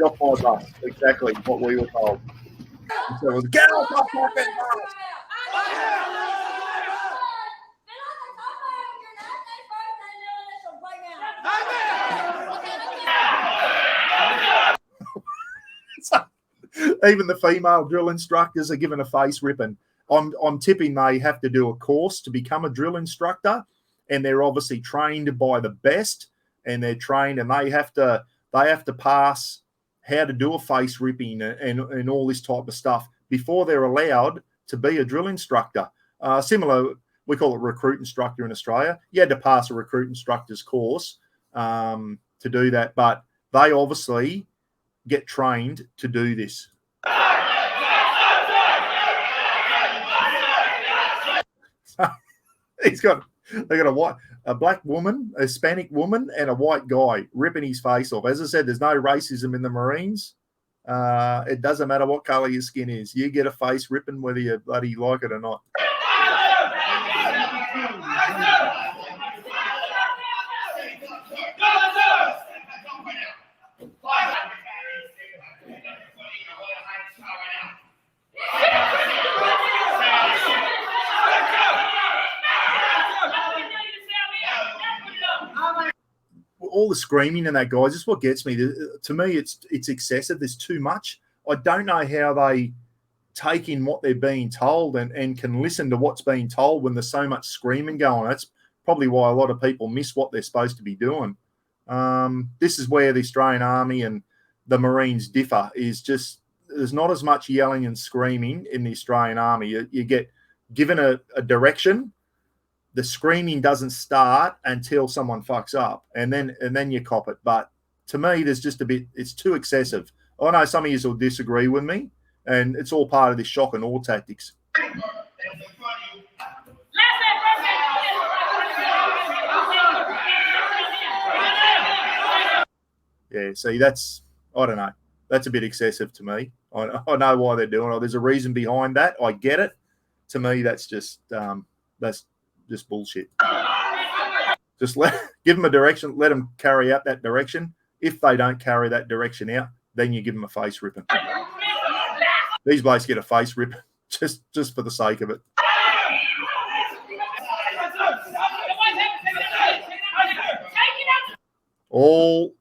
off my bus. Exactly what we were told. So it was, get off my fucking bus. Even the female drill instructors are given a face ripping. I'm tipping they have to do a course to become a drill instructor, and they're obviously trained by the best, and they're trained, and they have to pass how to do a face ripping and all this type of stuff before they're allowed to be a drill instructor. Similar, we call it recruit instructor in Australia. You had to pass a recruit instructor's course to do that, but they obviously get trained to do this. They got a black woman, a Hispanic woman, and a white guy ripping his face off. As I said, there's no racism in the Marines. It doesn't matter what color your skin is. You get a face ripping whether you bloody like it or not. All the screaming and that, guys, is what gets me. To me, it's excessive. There's too much. I don't know how they take in what they're being told and can listen to what's being told when there's so much screaming going on. That's probably why a lot of people miss what they're supposed to be doing. This is where the Australian Army and the Marines differ, is just there's not as much yelling and screaming in the Australian Army. You get given a direction. The screaming doesn't start until someone fucks up, and then you cop it. But to me, there's just a bit. It's too excessive. I know some of you will disagree with me, and it's all part of this shock and awe tactics. Yeah, see, I don't know. That's a bit excessive to me. I know why they're doing it. There's a reason behind that. I get it. To me, that's just bullshit. Just give them a direction. Let them carry out that direction. If they don't carry that direction out, then you give them a face ripping. These blokes get a face rip just for the sake of it. All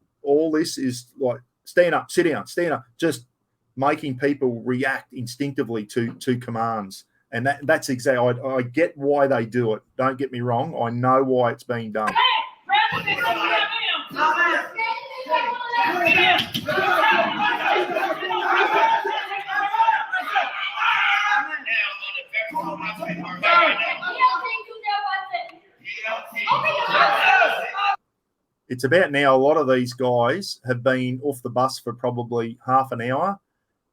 this is like stand up, sit down, stand up, just making people react instinctively to commands. And that's exactly, I get why they do it. Don't get me wrong. I know why it's being done. It's about now, a lot of these guys have been off the bus for probably half an hour,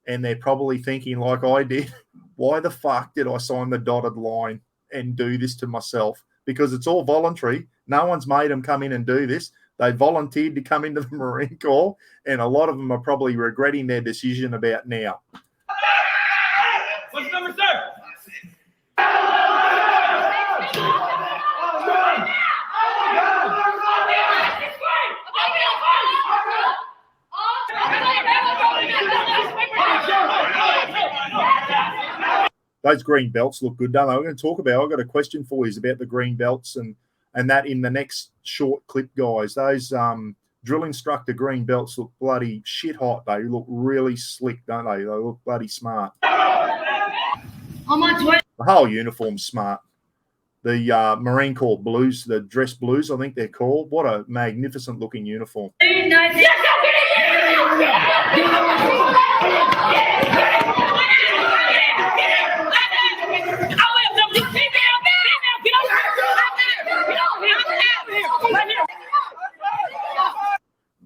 and they're probably thinking like I did, why the fuck did I sign the dotted line and do this to myself? Because it's all voluntary. No one's made them come in and do this. They volunteered to come into the Marine Corps, and a lot of them are probably regretting their decision about now. What's number, sir? Those green belts look good, don't they? We're going to talk about. I've got a question for you about the green belts and that in the next short clip, guys. Those drill instructor green belts look bloody shit hot. They look really slick, don't they? They look bloody smart. The whole uniform's smart. The Marine Corps blues, the dress blues, I think they're called. What a magnificent looking uniform.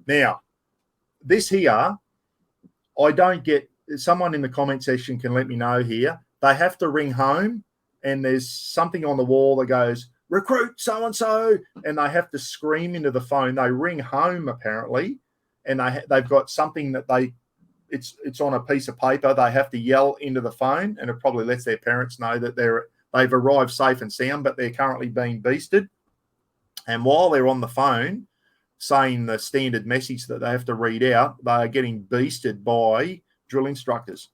Now, this here, I don't get. Someone in the comment section can let me know here. They have to ring home, and there's something on the wall that goes, recruit so-and-so, and they have to scream into the phone. They ring home, apparently, and they've got something that it's on a piece of paper. They have to yell into the phone, and it probably lets their parents know that they've arrived safe and sound, but they're currently being beasted. And while they're on the phone saying the standard message that they have to read out, they are getting beasted by drill instructors.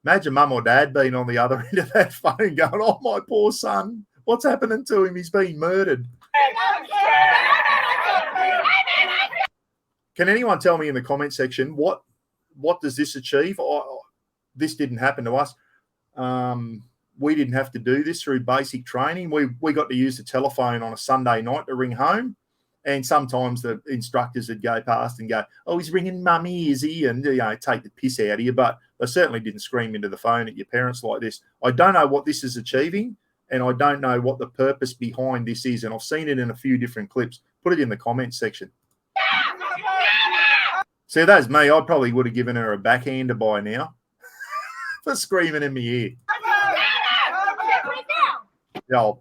Imagine mum or dad being on the other end of that phone going, oh, my poor son, what's happening to him? He's being murdered. Can anyone tell me in the comment section, what does this achieve? This didn't happen to us. We didn't have to do this through basic training. We got to use the telephone on a Sunday night to ring home. And sometimes the instructors would go past and go, oh, he's ringing mummy, is he? And, take the piss out of you. But they certainly didn't scream into the phone at your parents like this. I don't know what this is achieving, and I don't know what the purpose behind this is. And I've seen it in a few different clips. Put it in the comments section. See, that's me. I probably would have given her a backhander by now for screaming in my ear. Yo,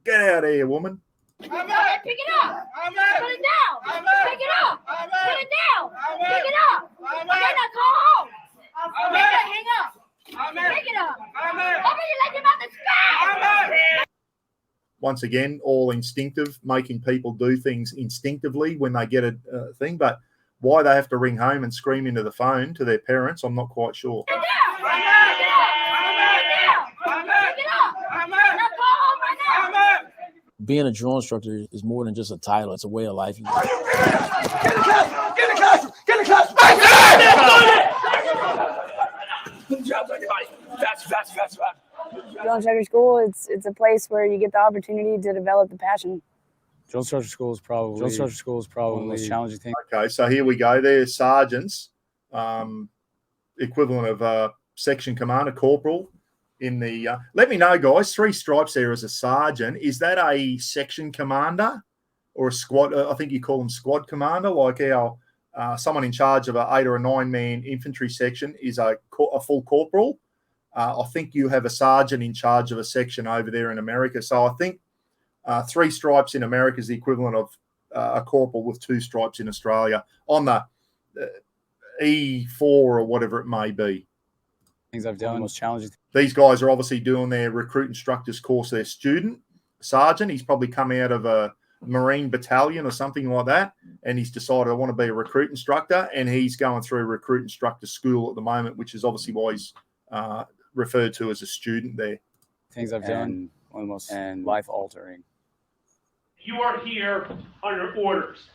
get out of here, woman. Pick it up. Put it down. Pick it up. Put it down. Pick it up. Okay, now go home. Hang up. Pick it up. Open your leg about the sky. Once again, all instinctive, making people do things instinctively when they get a thing. But why they have to ring home and scream into the phone to their parents, I'm not quite sure. Pick it up. Pick it up. Now go home right now. Being a drill instructor is more than just a title. It's a way of life. Get in the classroom! Get in the classroom! Get in the classroom! Good job, everybody. Fast. Drill instructor school, it's a place where you get the opportunity to develop the passion. Drill instructor school is probably the most challenging thing. Okay, so here we go. There's sergeants, equivalent of a section commander, corporal. In the let me know, guys. 3 stripes there as a sergeant. Is that a section commander or a squad? I think you call them squad commander, like our someone in charge of an 8 or a 9 man infantry section is a full corporal. I think you have a sergeant in charge of a section over there in America. So I think 3 stripes in America is the equivalent of a corporal with 2 stripes in Australia on the E4 or whatever it may be. Things I've done, most challenging. These guys are obviously doing their recruit instructors course. Their student sergeant, he's probably come out of a Marine battalion or something like that, and he's decided I want to be a recruit instructor, and he's going through recruit instructor school at the moment, which is obviously why he's referred to as a student there. Things I've done, almost life altering. You are here under orders.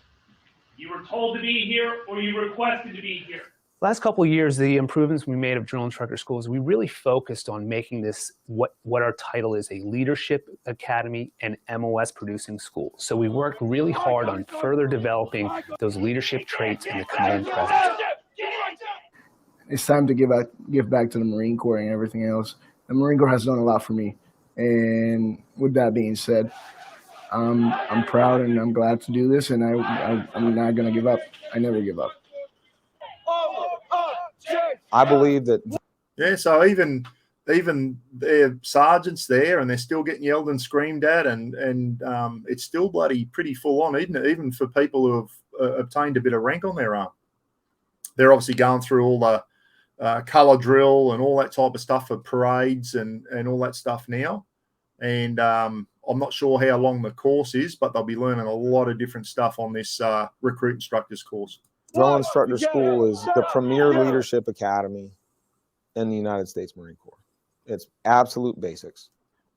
You were told to be here or you requested to be here. Last couple of years, the improvements we made of drill instructor schools, we really focused on making this what our title is, a leadership academy and MOS producing school. So we worked really hard on further developing those leadership traits and the command presence. It's time to give back to the Marine Corps and everything else. The Marine Corps has done a lot for me. And with that being said, I'm proud and I'm glad to do this, and I'm not going to give up. I never give up. I believe that. Yeah, so even their sergeants there, and they're still getting yelled and screamed at, and it's still bloody pretty full on, isn't it? Even for people who have obtained a bit of rank on their arm. They're obviously going through all the colour drill and all that type of stuff for parades and all that stuff now. And I'm not sure how long the course is, but they'll be learning a lot of different stuff on this recruit instructors course. Drill Instructor School is the premier leadership academy in the United States Marine Corps. It's absolute basics.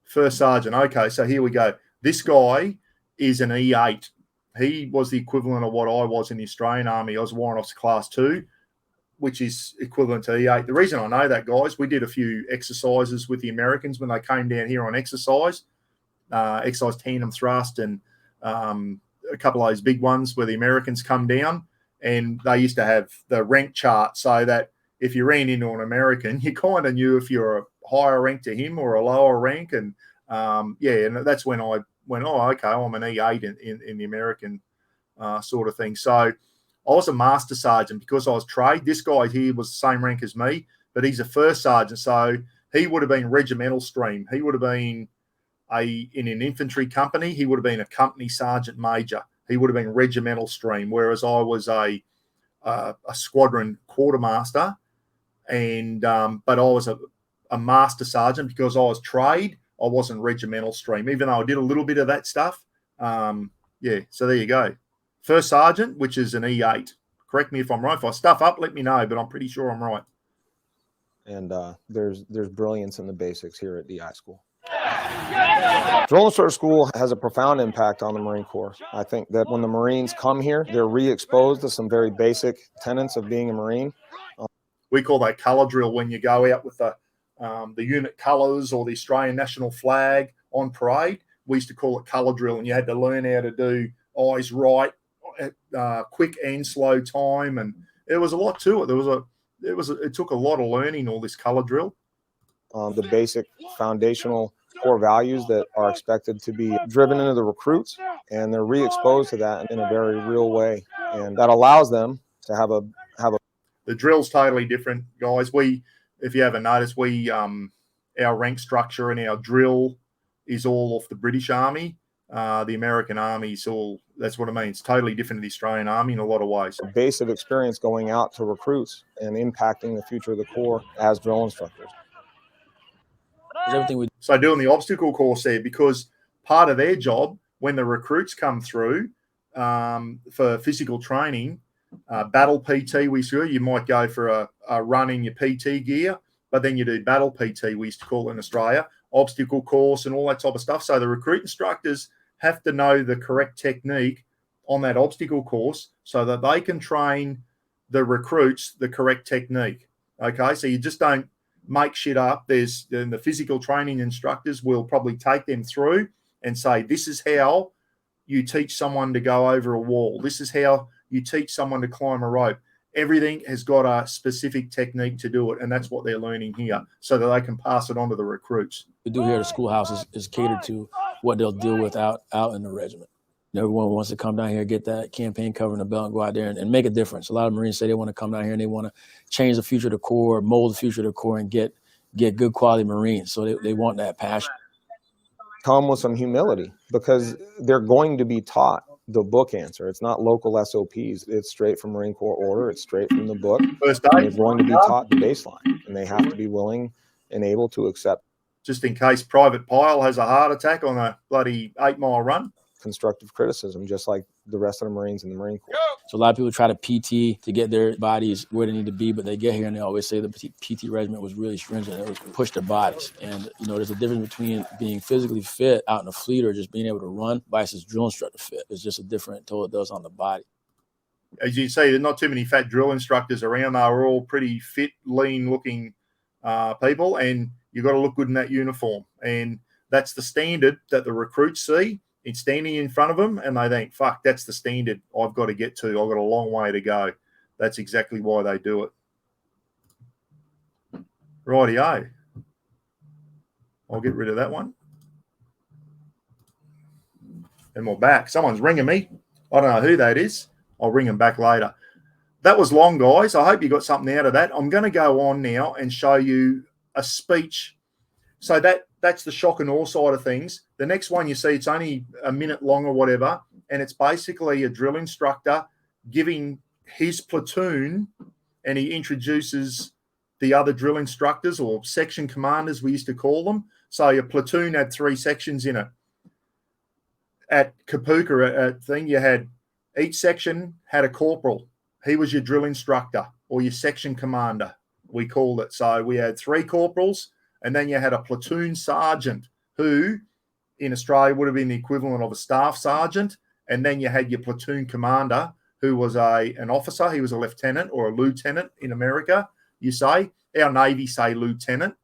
First sergeant. Okay, so here we go. This guy is an E8. He was the equivalent of what I was in the Australian Army. I was Warrant Officer Class 2, which is equivalent to E8. The reason I know that, guys, we did a few exercises with the Americans when they came down here on exercise tandem thrust, and a couple of those big ones where the Americans come down. And they used to have the rank chart so that if you ran into an American, you kind of knew if you're a higher rank to him or a lower rank. And and that's when I went, oh, okay, I'm an E8 in the American sort of thing. So I was a master sergeant because I was trade. This guy here was the same rank as me, but he's a first sergeant. So he would have been regimental stream. He would have been in an infantry company. He would have been a company sergeant major. He would have been regimental stream, whereas I was a squadron quartermaster, and but I was a master sergeant because I was trade. I wasn't regimental stream, even though I did a little bit of that stuff. So there you go. First sergeant, which is an E8. Correct me if I'm right. If I stuff up, let me know, but I'm pretty sure I'm right. And there's brilliance in the basics here at DI School. Drill Instructor School has a profound impact on the Marine Corps. I think that when the Marines come here, they're re-exposed to some very basic tenets of being a Marine. We call that colour drill when you go out with the unit colours or the Australian national flag on parade. We used to call it colour drill, and you had to learn how to do eyes right, quick and slow time, and there was a lot to it. It took a lot of learning, all this colour drill. The basic foundational core values that are expected to be driven into the recruits, and they're re-exposed to that in a very real way, and that allows them to have a. The drill's totally different, guys. If you haven't noticed, our rank structure and our drill is all off the British Army. The American Army is all. That's what I mean. It's totally different to the Australian Army in a lot of ways. A base of experience going out to recruits and impacting the future of the Corps as drill instructors. So doing the obstacle course there, because part of their job when the recruits come through for physical training, battle PT, you might go for a run in your PT gear, but then you do battle PT, we used to call it in Australia, obstacle course and all that type of stuff. So the recruit instructors have to know the correct technique on that obstacle course so that they can train the recruits the correct technique. Okay, so you just don't make shit up. The physical training instructors will probably take them through and say, this is how you teach someone to go over a wall. This is how you teach someone to climb a rope. Everything has got a specific technique to do it, and that's what they're learning here so that they can pass it on to the recruits. We do here at the schoolhouse is catered to what they'll deal with out in the regiment. Everyone wants to come down here, get that campaign cover in the belt, and go out there and make a difference. A lot of Marines say they want to come down here and they want to change the future of the Corps, mold the future of the Corps, and get get good quality Marines. So they want that passion. Come with some humility, because they're going to be taught the book answer. It's not local SOPs. It's straight from Marine Corps order. It's straight from the book. First And aid. they're going to be taught the baseline, and they have to be willing and able to accept. Just in case Private Pyle has a heart attack on a bloody 8-mile run. Constructive criticism, just like the rest of the Marines in the Marine Corps. So a lot of people try to PT to get their bodies where they need to be, but they get here and they always say the PT regiment was really stringent. It was push their bodies. And, you know, there's a difference between being physically fit out in the fleet or just being able to run versus drill instructor fit. It's just a different toll it does on the body. As you see, there's not too many fat drill instructors around. They're all pretty fit, lean-looking people, and you've got to look good in that uniform. And that's the standard that the recruits see. It's standing in front of them, and they think, fuck, that's the standard I've got to get to. I've got a long way to go. That's exactly why they do it. Rightio. I'll get rid of that one. And we're back. Someone's ringing me. I don't know who that is. I'll ring them back later. That was long, guys. I hope you got something out of that. I'm going to go on now and show you a speech. So that's the shock and awe side of things. The next one you see, it's only a minute long or whatever, and it's basically a drill instructor giving his platoon, and he introduces the other drill instructors or section commanders, we used to call them. So your platoon had 3 sections in it. At Kapuka, at thing, you had each section had a corporal. He was your drill instructor or your section commander, we called it. So we had 3 corporals, and then you had a platoon sergeant who in Australia would have been the equivalent of a staff sergeant. And then you had your platoon commander who was an officer. He was a lieutenant or a lieutenant in America, you say. Our Navy say lieutenant,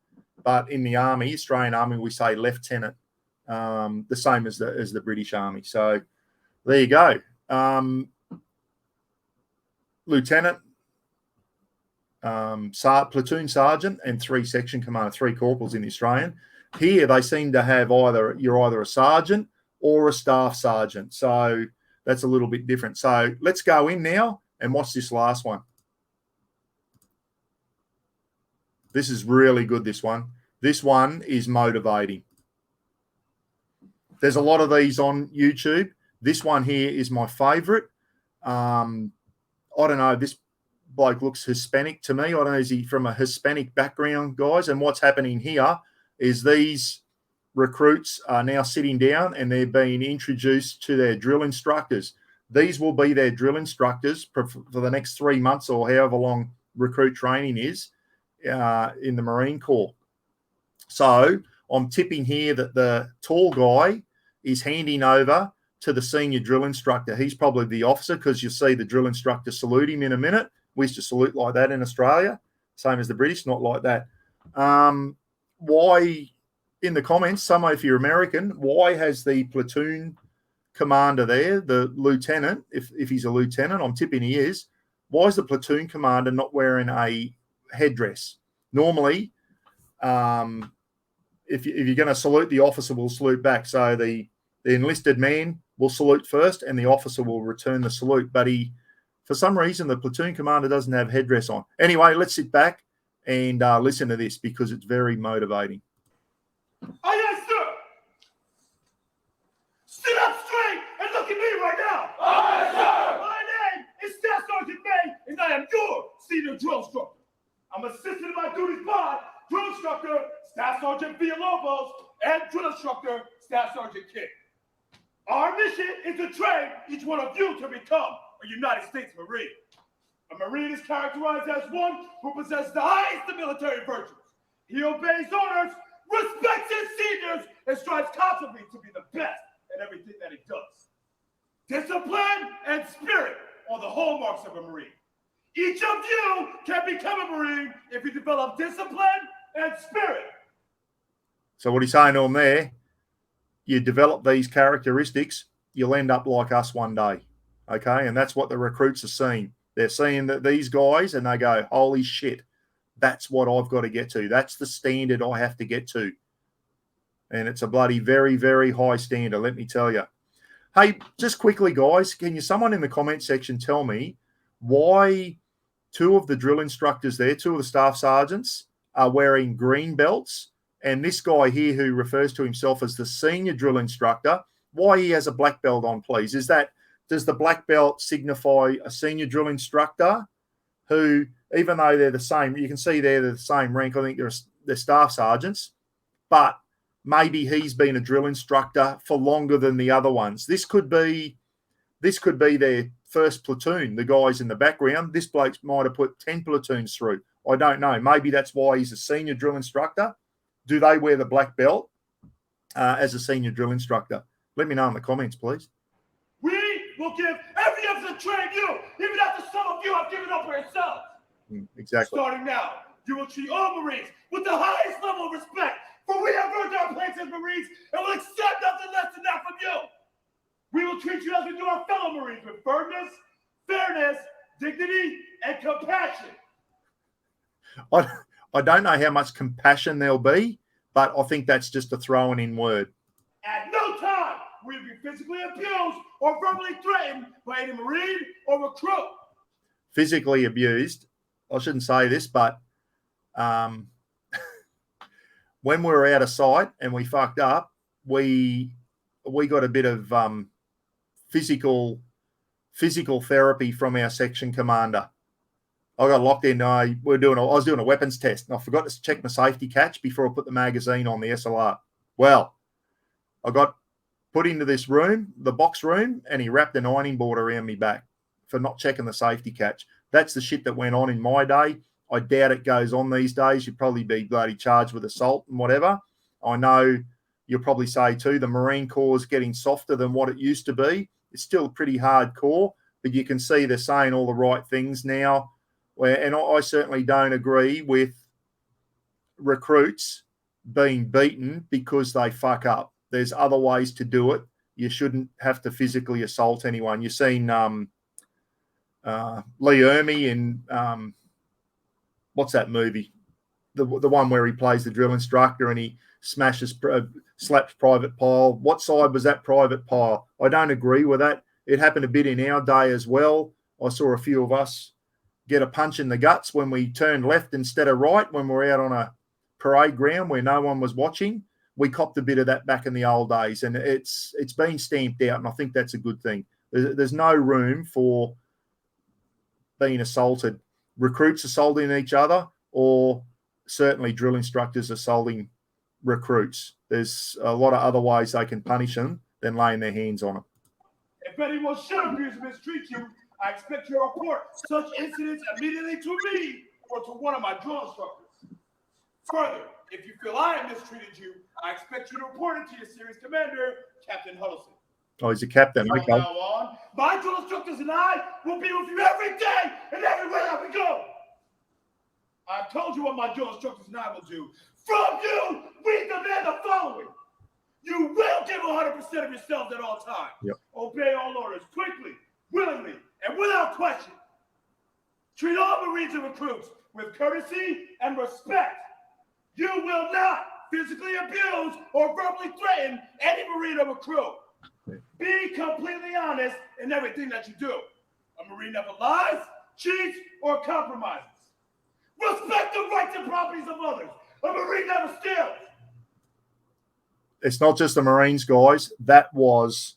but in the Army, Australian Army, we say lieutenant, the same as the British Army. So there you go. Lieutenant, platoon sergeant, and 3 section commander, 3 corporals in the Australian. Here they seem to have you're either a sergeant or a staff sergeant. So that's a little bit different. So let's go in now and watch this last one. This is really good, this one. This one is motivating. There's a lot of these on YouTube. This one here is my favorite. I don't know, this bloke looks Hispanic to me. I don't know, is he from a Hispanic background, guys? And what's happening here is these recruits are now sitting down and they're being introduced to their drill instructors. These will be their drill instructors for the next 3 months or however long recruit training is in the Marine Corps. So I'm tipping here that the tall guy is handing over to the senior drill instructor. He's probably the officer, because you'll see the drill instructor salute him in a minute. We used to salute like that in Australia, same as the British, not like that. Why, in the comments, some if you're American, why has the platoon commander there, the lieutenant, if he's a lieutenant, I'm tipping he is, why is the platoon commander not wearing a headdress? Normally, if you're going to salute, the officer will salute back. So the enlisted man will salute first and the officer will return the salute. But for some reason, the platoon commander doesn't have headdress on. Anyway, let's sit back and listen to this because it's very motivating. Oh, yes, sir. Sit up straight and look at me right now. Oh, yes, sir. My name is Staff Sergeant May, and I am your senior drill instructor. I'm assisted in my duties by drill instructor Staff Sergeant Villalobos and drill instructor Staff Sergeant King. Our mission is to train each one of you to become a United States Marine. A Marine is characterized as one who possesses the highest of military virtues. He obeys orders, respects his seniors, and strives constantly to be the best at everything that he does. Discipline and spirit are the hallmarks of a Marine. Each of you can become a Marine if you develop discipline and spirit. So what he's saying on there, you develop these characteristics, you'll end up like us one day. Okay, and that's what the recruits are seeing. They're seeing that these guys, and they go, holy shit, that's what I've got to get to. That's the standard I have to get to. And it's a bloody very, very high standard, let me tell you. Hey, just quickly, guys, can someone in the comment section tell me why 2 of the drill instructors there, 2 of the staff sergeants, are wearing green belts. And this guy here who refers to himself as the senior drill instructor, why he has a black belt on, please? Does the black belt signify a senior drill instructor who, even though they're the same, you can see they're the same rank, I think they're staff sergeants, but maybe he's been a drill instructor for longer than the other ones. This could be their first platoon, the guys in the background. This bloke might have put 10 platoons through. I don't know. Maybe that's why he's a senior drill instructor. Do they wear the black belt as a senior drill instructor? Let me know in the comments, please. We will give every effort to train you, even after some of you have given up for yourselves. Exactly. Starting now, you will treat all Marines with the highest level of respect, for we have earned our place as Marines and will accept nothing less than that from you. We will treat you as we do our fellow Marines, with firmness, fairness, dignity, and compassion. I don't know how much compassion there'll be, but I think that's just a thrown in word. At no time will you be physically abused or verbally threatened by any Marine or recruit. Physically abused. I shouldn't say this, but when we were out of sight and we fucked up, we got a bit of physical therapy from our section commander. I got locked in. I was doing a weapons test, and I forgot to check my safety catch before I put the magazine on the SLR. Well, I got put into this room, the box room, and he wrapped an ironing board around me back for not checking the safety catch. That's the shit that went on in my day. I doubt it goes on these days. You'd probably be bloody charged with assault and whatever. I know you'll probably say too, the Marine Corps is getting softer than what it used to be. It's still pretty hardcore, but you can see they're saying all the right things now. And I certainly don't agree with recruits being beaten because they fuck up. There's other ways to do it. You shouldn't have to physically assault anyone. You've seen Lee Ermey in what's that movie? The one where he plays the drill instructor and he slaps Private Pile. What side was that Private Pile? I don't agree with that. It happened a bit in our day as well. I saw a few of us get a punch in the guts when we turned left instead of right when we were out on a parade ground where no one was watching. We copped a bit of that back in the old days, and it's been stamped out, and I think that's a good thing. There's no room for being assaulted, recruits assaulting each other, or certainly drill instructors assaulting recruits. There's a lot of other ways they can punish them than laying their hands on them. If anyone should abuse or mistreat you, I expect you to report such incidents immediately to me or to one of my drill instructors. Further, if you feel I have mistreated you, I expect you to report it to your series commander, Captain Huddleston. Oh, he's a captain. From Okay. now on, my drill instructors and I will be with you every day and everywhere that we go. I've told you what my drill instructors and I will do. From you, we demand the following. You will give 100% of yourselves at all times. Yep. Obey all orders quickly, willingly, and without question. Treat all Marines and recruits with courtesy and respect. You will not physically abuse or verbally threaten any Marine or recruit. Be completely honest in everything that you do. A Marine never lies, cheats, or compromises. Respect the rights and properties of others. A Marine never steals. It's not just the Marines, guys. That was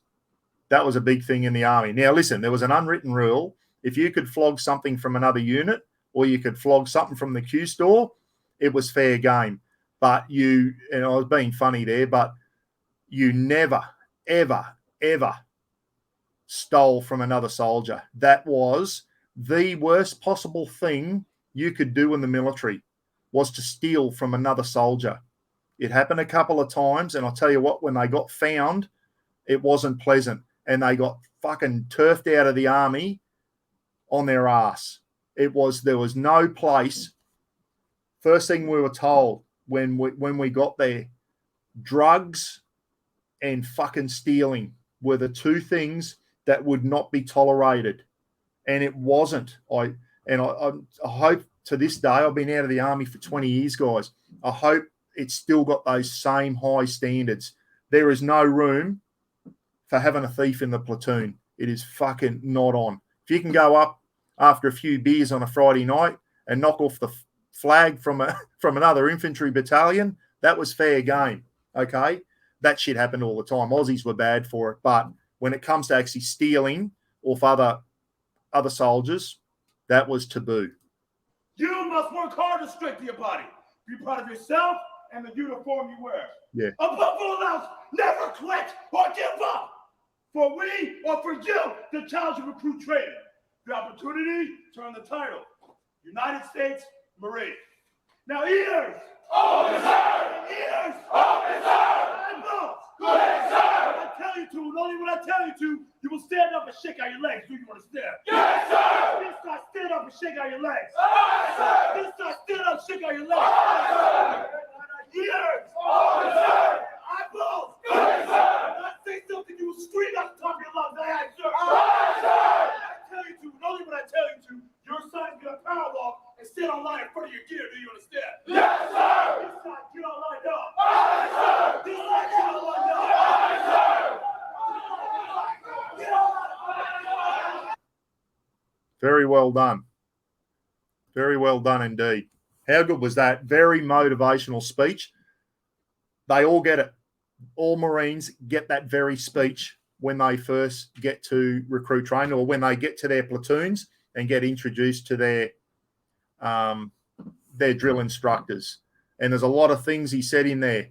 a big thing in the Army. Now, listen, there was an unwritten rule. If you could flog something from another unit or you could flog something from the Q store, it was fair game. But and I was being funny there, but you never, ever, ever stole from another soldier. That was the worst possible thing you could do in the military, was to steal from another soldier. It happened a couple of times, and I'll tell you what, when they got found, it wasn't pleasant, and they got fucking turfed out of the Army on their ass. There was no place. First thing we were told when we got there, drugs and fucking stealing were the two things that would not be tolerated, and it wasn't. I hope to this day, I've been out of the Army for 20 years, guys. I hope it's still got those same high standards. There is no room for having a thief in the platoon. It is fucking not on. If you can go up after a few beers on a Friday night and knock off flag from another infantry battalion, that was fair game. Okay, that shit happened all the time. Aussies were bad for it, but when it comes to actually stealing off other soldiers, that was taboo. You must work hard to strengthen your body. Be proud of yourself and the uniform you wear. Yeah. Above all else, never quit or give up. For we or for you, the challenge of recruit training. The opportunity to earn the title, United States Marine. Now, ears! Officer! Ears! Officer! Eyeballs! Good, sir! When I tell you to, and only when I tell you to, you will stand up and shake out your legs. Do you understand? Yes, sir! This time, stand up and shake out your legs. Yes, sir! This time, stand up and shake out your legs. Yes, sir! Ears! Officer! Eyeballs! Good, sir! When I say something, you will scream out the top of your lungs. Aye, sir! Aye, sir! When I tell you to, and only when I tell you to, your son is going to power walk and stand on line in front of your gear. Do you understand? Yes, sir! This side, get all lined up. Aye, sir! This side, get all lined up. Aye, sir! Get all lined up. Very well done. Very well done indeed. How good was that? Very motivational speech. They all get it. All Marines get that very speech when they first get to recruit training or when they get to their platoons and get introduced to their drill instructors. And there's a lot of things he said in there.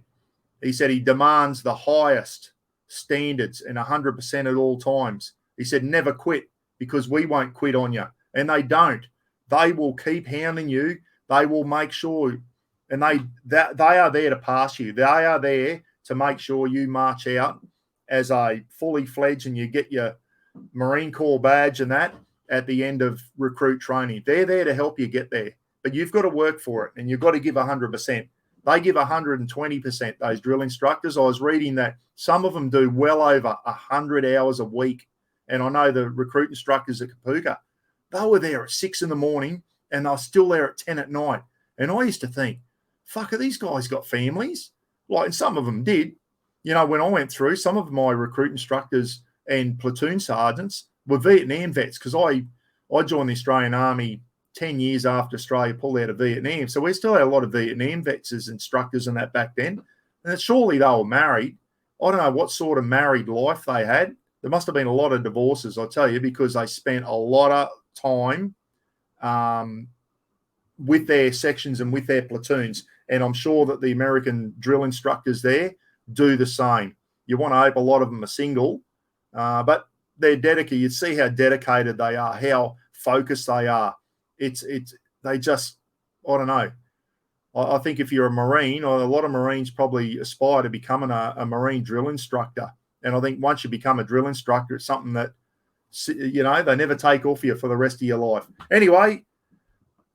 He said he demands the highest standards and 100% at all times. He said, never quit because we won't quit on you. And they don't. They will keep hounding you. They will make sure, and they are there to pass you. They are there to make sure you march out as a fully fledged and you get your Marine Corps badge and that at the end of recruit training. They're there to help you get there, but you've got to work for it and you've got to give 100%. They give 120%, those drill instructors. I was reading that some of them do well over 100 hours a week. And I know the recruit instructors at Kapuka, they were there at 6 in the morning and they're still there at 10 at night. And I used to think, fuck, are these guys got families? Like, and some of them did. You know, when I went through, some of my recruit instructors and platoon sergeants were Vietnam vets because I joined the Australian Army 10 years after Australia pulled out of Vietnam. So we still had a lot of Vietnam vets as instructors and that back then. And surely they were married. I don't know what sort of married life they had. There must have been a lot of divorces, I'll tell you, because they spent a lot of time with their sections and with their platoons. And I'm sure that the American drill instructors there do the same. You want to hope a lot of them are single, but they're dedicated. You see how dedicated they are, how focused they are. They just, I don't know. I think if you're a Marine, or a lot of Marines probably aspire to becoming a Marine drill instructor. And I think once you become a drill instructor, it's something that, you know, they never take off you for the rest of your life. Anyway,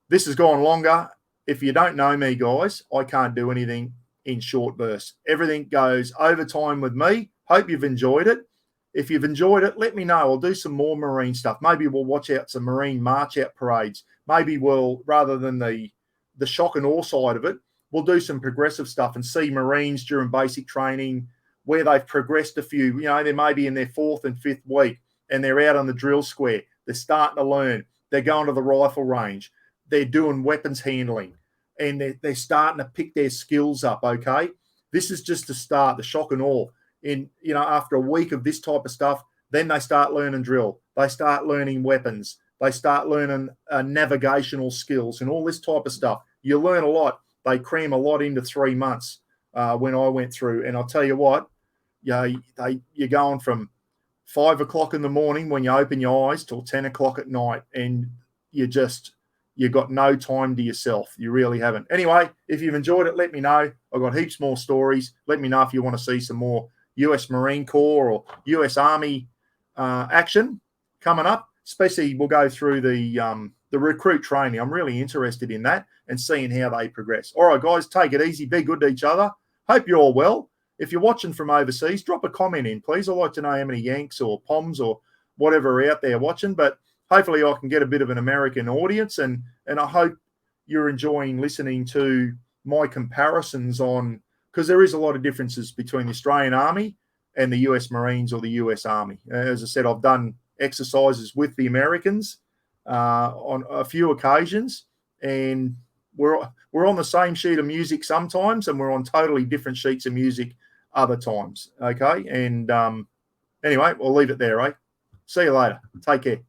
this has gone longer. If you don't know me, guys, I can't do anything in short bursts. Everything goes over time with me. Hope you've enjoyed it. If you've enjoyed it, let me know. I'll do some more Marine stuff. Maybe we'll watch out some Marine march out parades. Maybe we'll, rather than the shock and awe side of it, we'll do some progressive stuff and see Marines during basic training where they've progressed a few. You know, they may be in their 4th and 5th week and they're out on the drill square. They're starting to learn. They're going to the rifle range. They're doing weapons handling and they're starting to pick their skills up, okay? This is just the start, the shock and awe. In, you know, after a week of this type of stuff, then they start learning drill. They start learning weapons. They start learning navigational skills and all this type of stuff. You learn a lot. They cram a lot into 3 months when I went through. And I'll tell you what, you're going from 5 o'clock in the morning when you open your eyes till 10 o'clock at night. And you've got no time to yourself. You really haven't. Anyway, if you've enjoyed it, let me know. I've got heaps more stories. Let me know if you want to see some more US Marine Corps or US Army action coming up. Especially we'll go through the recruit training. I'm really interested in that and seeing how they progress. All right, guys, take it easy. Be good to each other. Hope you're all well. If you're watching from overseas, drop a comment in, please. I'd like to know how many Yanks or Poms or whatever are out there watching. But hopefully I can get a bit of an American audience, and I hope you're enjoying listening to my comparisons on, because there is a lot of differences between the Australian Army and the US Marines or the US Army. As I said, I've done exercises with the Americans on a few occasions, and we're on the same sheet of music sometimes, and we're on totally different sheets of music other times. Okay, and anyway, we'll leave it there. See you later. Take care.